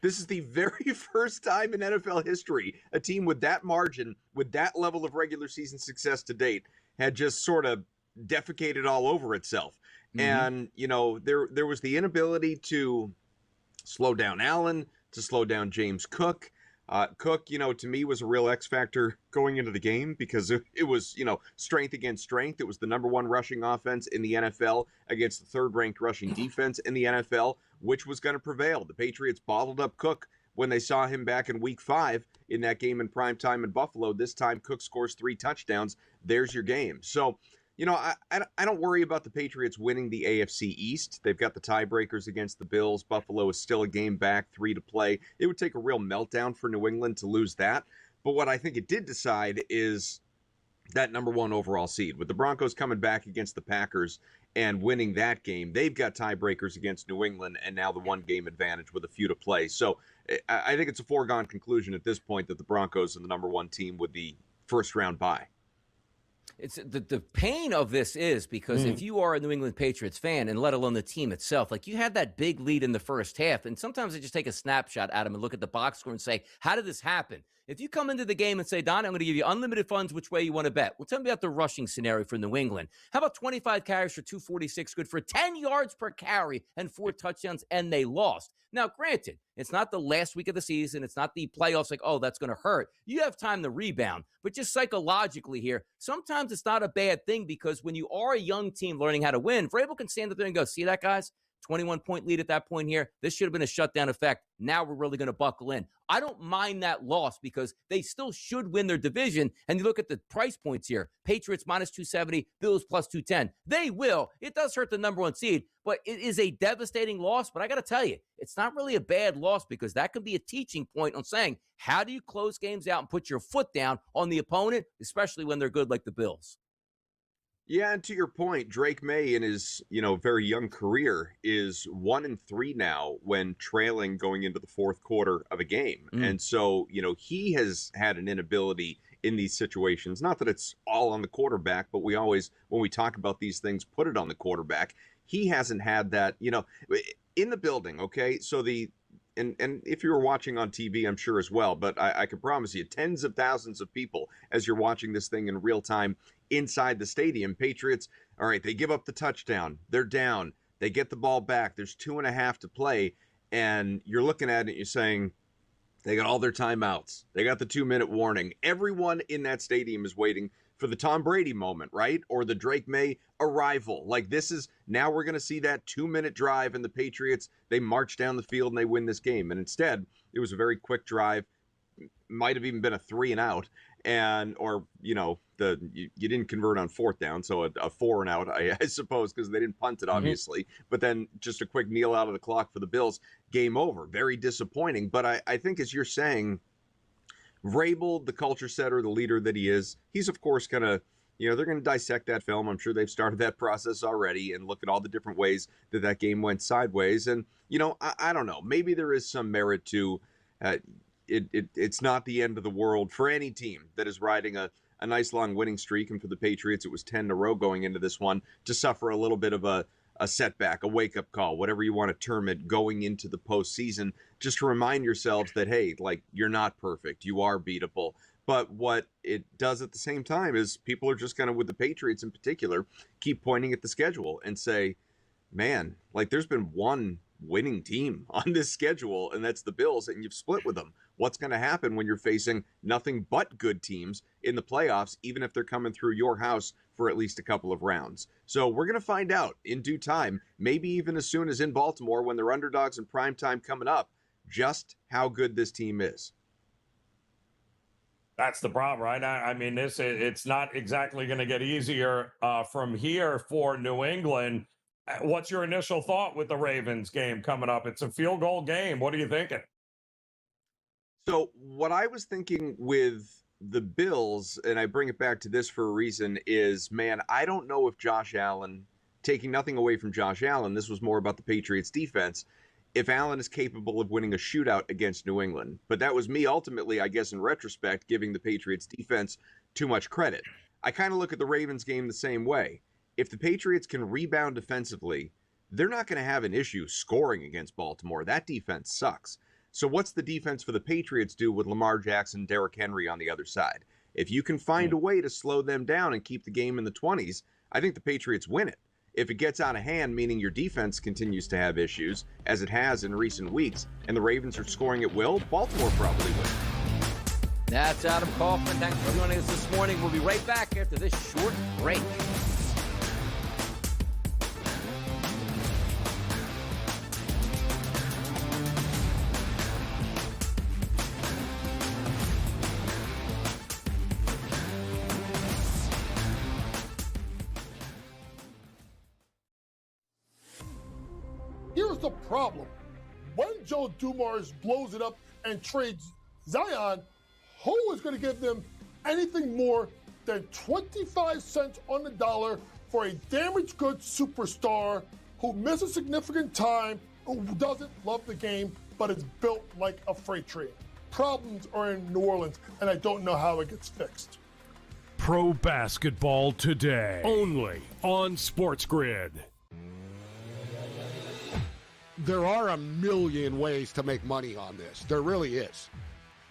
This is the very first time in NFL history a team with that margin, with that level of regular season success to date, had just sort of defecated all over itself. Mm-hmm. And, you know, there was the inability to slow down Allen, to slow down James Cook. Cook, you know, to me was a real X factor going into the game because it was, you know, strength against strength. It was the number 1 rushing offense in the NFL against the 3rd-ranked rushing defense in the NFL, which was going to prevail. The Patriots bottled up Cook when they saw him back in week 5 in that game in primetime in Buffalo. This time, Cook scores 3 touchdowns. There's your game. So, you know, I don't worry about the Patriots winning the AFC East. They've got the tiebreakers against the Bills. Buffalo is still a game back, 3 to play. It would take a real meltdown for New England to lose that. But what I think it did decide is that number 1 overall seed. With the Broncos coming back against the Packers and winning that game, they've got tiebreakers against New England and now the 1-game advantage with a few to play. So I think it's a foregone conclusion at this point that the Broncos are the number 1 team with the first-round bye. It's the pain of this is because if you are a New England Patriots fan, and let alone the team itself, like you had that big lead in the first half, and sometimes they just take a snapshot, Adam, and look at the box score and say, how did this happen? If you come into the game and say, Don, I'm going to give you unlimited funds, which way you want to bet? Well, tell me about the rushing scenario for New England. How about 25 carries for 246, good for 10 yards per carry and 4 touchdowns, and they lost. Now, granted, it's not the last week of the season. It's not the playoffs like, oh, that's going to hurt. You have time to rebound. But just psychologically here, sometimes it's not a bad thing because when you are a young team learning how to win, Vrabel can stand up there and go, see that, guys? 21-point lead at that point here. This should have been a shutdown effect. Now we're really going to buckle in. I don't mind that loss because they still should win their division. And you look at the price points here. Patriots minus 270, Bills plus 210. They will. It does hurt the number 1 seed, but it is a devastating loss. But I got to tell you, it's not really a bad loss because that could be a teaching point on saying, how do you close games out and put your foot down on the opponent, especially when they're good like the Bills? Yeah, and to your point, Drake May in his, you know, very young career is 1-3 now when trailing going into the fourth quarter of a game. And so, you know, he has had an inability in these situations. Not that it's all on the quarterback, but we always, when we talk about these things, put it on the quarterback. He hasn't had that, you know, in the building, okay? So and if you were watching on TV, I'm sure as well, but I can promise you, tens of thousands of people as you're watching this thing in real time inside the stadium. Patriots, all right, they give up the touchdown. They're down. They get the ball back. There's 2.5 to play. And you're looking at it and you're saying, they got all their timeouts. They got the 2-minute warning. Everyone in that stadium is waiting for the Tom Brady moment, right? Or the Drake May arrival. Like this is, now we're going to see that 2-minute drive and the Patriots, they march down the field and they win this game. And instead, it was a very quick drive. Might have even been a 3 and out. Or you didn't convert on 4th down, so a 4 and out, I suppose, because they didn't punt it, obviously. But then just a quick kneel out of the clock for the Bills, game over. Very disappointing. But I think, as you're saying, Vrabel, the culture setter, the leader that he is, he's of course gonna, they're gonna dissect that film. I'm sure they've started that process already and look at all the different ways that game went sideways. And I don't know, maybe there is some merit to. It's not the end of the world for any team that is riding a nice long winning streak. And for the Patriots, it was 10 in a row going into this one, to suffer a little bit of a setback, a wake-up call, whatever you want to term it, going into the postseason, just to remind yourselves that, hey, like, you're not perfect. You are beatable. But what it does at the same time is people are just going to, with the Patriots in particular, keep pointing at the schedule and say, man, like, there's been one winning team on this schedule, and that's the Bills, and you've split with them. What's going to happen when you're facing nothing but good teams in the playoffs, even if they're coming through your house for at least a couple of rounds? So we're going to find out in due time, maybe even as soon as in Baltimore when they're underdogs in prime time coming up, just how good this team is. That's the problem, right? I mean, it's not exactly going to get easier from here for New England. What's your initial thought with the Ravens game coming up? It's a field goal game. What are you thinking? So what I was thinking with the Bills, and I bring it back to this for a reason, is, man, I don't know if Josh Allen, taking nothing away from Josh Allen, this was more about the Patriots defense, if Allen is capable of winning a shootout against New England. But that was me ultimately, I guess, in retrospect, giving the Patriots defense too much credit. I kind of look at the Ravens game the same way. If the Patriots can rebound defensively, they're not going to have an issue scoring against Baltimore. That defense sucks. So what's the defense for the Patriots do with Lamar Jackson, Derrick Henry on the other side? If you can find a way to slow them down and keep the game in the 20s, I think the Patriots win it. If it gets out of hand, meaning your defense continues to have issues, as it has in recent weeks, and the Ravens are scoring at will, Baltimore probably wins. That's Adam Kaufman. Thanks for joining us this morning. We'll be right back after this short break. Here's the problem. When Joe Dumars blows it up and trades Zion, who is going to give them anything more than 25 cents on the dollar for a damaged goods superstar who misses significant time, who doesn't love the game, but is built like a freight train? Problems are in New Orleans, and I don't know how it gets fixed. Pro basketball today, only on SportsGrid. There are a million ways to make money on this. There really is,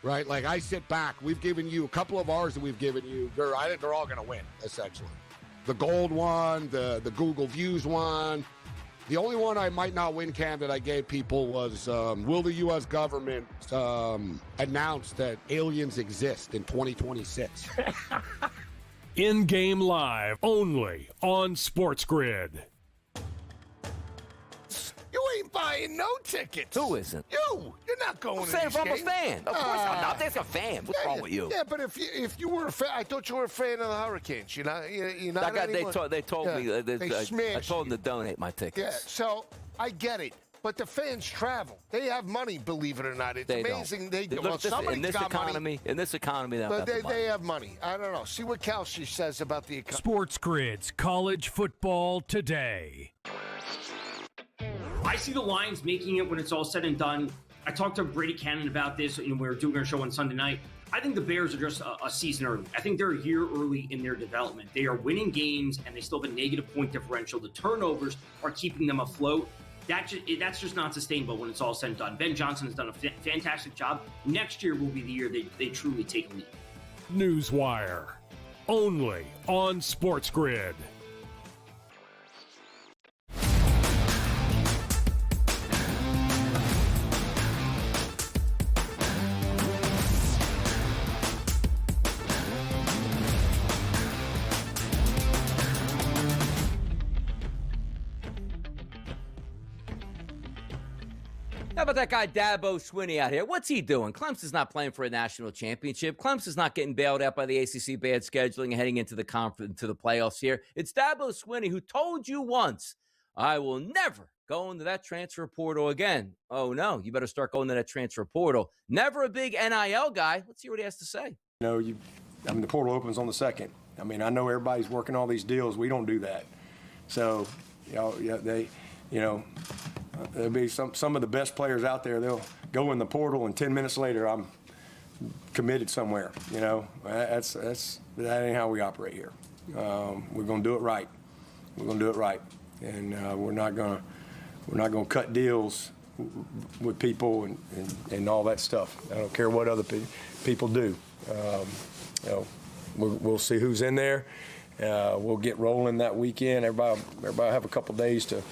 right? Like, I sit back. We've given you a couple of ours that we've given you. I think they're all going to win, essentially. The gold one, the Google Views one. The only one I might not win, Cam, that I gave people was, will the U.S. government announce that aliens exist in 2026? In-game live, only on SportsGrid. You ain't buying no tickets. Who isn't? You're not going to Say these if I'm a games. fan. Of course I'm not. There's a fan. What's wrong with you? Yeah, but if you were a fan, I thought you were a fan of the Hurricanes. You're not They told me. They I smashed told them you. to donate my tickets. Yeah, so I get it. But the fans travel. They have money, believe it or not. It's amazing. They do. Well, somebody's got money. In this economy, But they have money. I don't know. See what Kelsey says about the economy. SportsGrid's College Football Today. I see the Lions making it when it's all said and done. I talked to Brady Cannon about this. We were doing our show on Sunday night. I think the Bears are just a season early. I think they're a year early in their development. They are winning games, and they still have a negative point differential. The turnovers are keeping them afloat. That's just not sustainable when it's all said and done. Ben Johnson has done a fantastic job. Next year will be the year they truly take a lead. Newswire, only on SportsGrid. How about that guy Dabo Swinney out here? What's he doing? Clemson's not playing for a national championship. Clemson's not getting bailed out by the ACC bad scheduling and heading into the conference, to the playoffs here. It's Dabo Swinney who told you once, I will never go into that transfer portal again. Oh, no, you better start going to that transfer portal. Never a big NIL guy. Let's hear what he has to say. The portal opens on the 2nd. I know everybody's working all these deals. We don't do that. So, there'll be some of the best players out there. They'll go in the portal, and 10 minutes later, I'm committed somewhere. That ain't how we operate here. We're gonna do it right. And we're not gonna cut deals with people and all that stuff. I don't care what other people do. We'll see who's in there. We'll get rolling that weekend. Everybody have a couple days to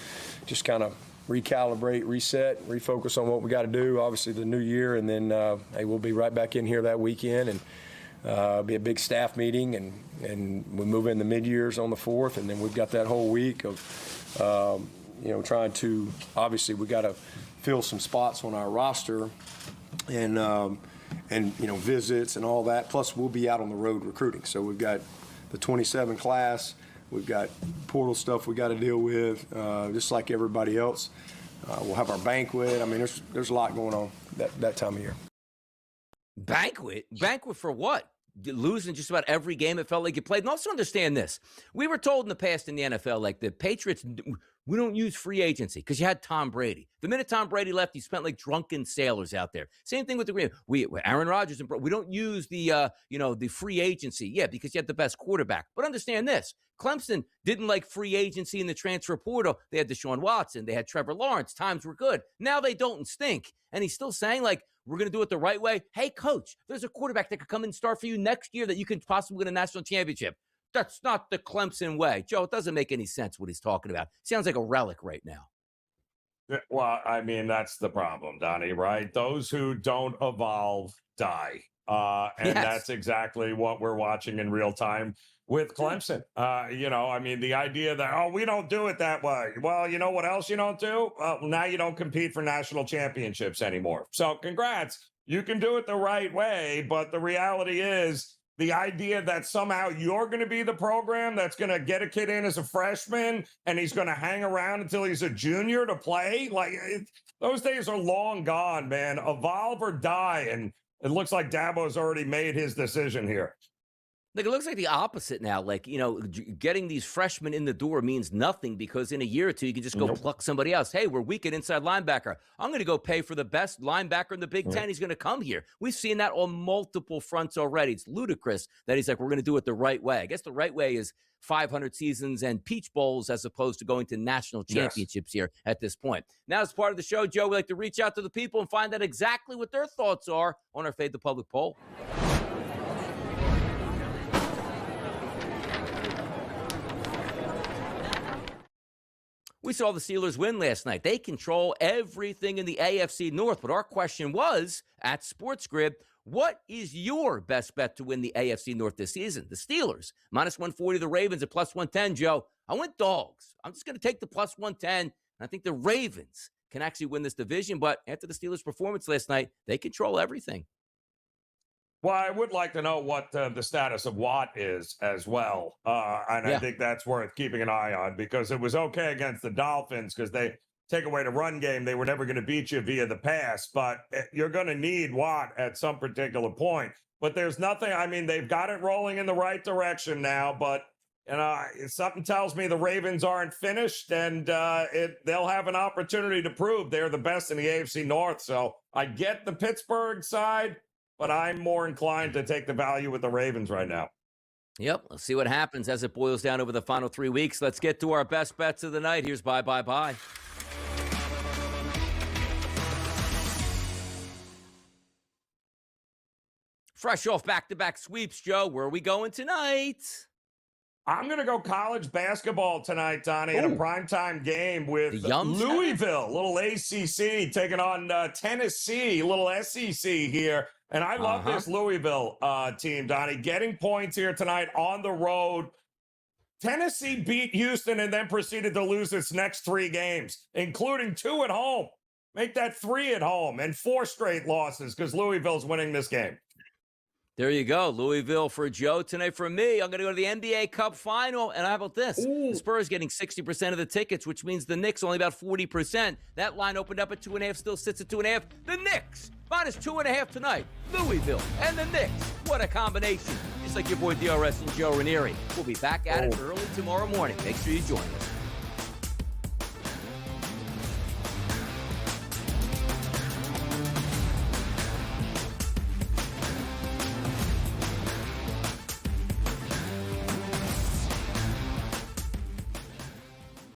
just kind of recalibrate, reset, refocus on what we got to do. Obviously, the new year, and then we'll be right back in here that weekend, and be a big staff meeting, and we move in the mid-years on the 4th, and then we've got that whole week of trying to, obviously, we got to fill some spots on our roster, and visits and all that. Plus, we'll be out on the road recruiting. So we've got the 27 class. We've got portal stuff we got to deal with, just like everybody else. We'll have our banquet. There's a lot going on that time of year. Banquet? Banquet for what? Losing just about every game it felt like you played. And also understand this. We were told in the past in the NFL, like the Patriots, we don't use free agency because you had Tom Brady. The minute Tom Brady left, he spent like drunken sailors out there. Same thing with the Green. Aaron Rodgers, and we don't use the free agency. Yeah, because you had the best quarterback. But understand this. Clemson didn't like free agency in the transfer portal. They had Deshaun Watson. They had Trevor Lawrence. Times were good. Now they don't and stink. And he's still saying, like, we're going to do it the right way. Hey, coach, there's a quarterback that could come and start for you next year that you could possibly win a national championship. That's not the Clemson way. Joe, it doesn't make any sense what he's talking about. Sounds like a relic right now. Well, that's the problem, Donnie, right? Those who don't evolve die. And that's exactly what we're watching in real time with Clemson. The idea that, we don't do it that way. Well, you know what else you don't do? Now you don't compete for national championships anymore. So congrats. You can do it the right way. But the reality is the idea that somehow you're going to be the program that's going to get a kid in as a freshman and he's going to hang around until he's a junior to play. Those days are long gone, man. Evolve or die. And it looks like Dabo's already made his decision here. Like, it looks like the opposite now. Getting these freshmen in the door means nothing because in a year or two, you can just go pluck somebody else. Hey, we're weak at inside linebacker. I'm going to go pay for the best linebacker in the Big Ten. He's going to come here. We've seen that on multiple fronts already. It's ludicrous that he's like, we're going to do it the right way. I guess the right way is 500 seasons and Peach Bowls as opposed to going to national championships here at this point. Now, as part of the show, Joe, we like to reach out to the people and find out exactly what their thoughts are on our Fade the Public poll. We saw the Steelers win last night. They control everything in the AFC North. But our question was, at SportsGrid, what is your best bet to win the AFC North this season? The Steelers, minus 140, the Ravens at plus 110, Joe. I went dogs. I'm just going to take the plus 110. And I think the Ravens can actually win this division. But after the Steelers' performance last night, they control everything. Well, I would like to know what the status of Watt is as well. I think that's worth keeping an eye on because it was okay against the Dolphins because they take away the run game. They were never going to beat you via the pass, but you're going to need Watt at some particular point. But there's nothing. They've got it rolling in the right direction now, but something tells me the Ravens aren't finished and they'll have an opportunity to prove they're the best in the AFC North. So I get the Pittsburgh side, but I'm more inclined to take the value with the Ravens right now. Yep, let's see what happens as it boils down over the final 3 weeks. Let's get to our best bets of the night. Here's Bye, Bye, Bye. Fresh off back-to-back sweeps, Joe. Where are we going tonight? I'm going to go college basketball tonight, Donnie, in a primetime game with Louisville, little ACC, taking on Tennessee, little SEC here. And I love this Louisville team, Donnie, getting points here tonight on the road. Tennessee beat Houston and then proceeded to lose its next 3 games, including 2 at home. Make that 3 at home and 4 straight losses because Louisville's winning this game. There you go. Louisville for Joe. Tonight for me, I'm going to go to the NBA Cup Final. And how about this? Ooh. The Spurs getting 60% of the tickets, which means the Knicks only about 40%. That line opened up at 2.5, still sits at 2.5. The Knicks, minus 2.5 tonight. Louisville and the Knicks. What a combination. Just like your boy DRS and Joe Ranieri. We'll be back at it early tomorrow morning. Make sure you join us.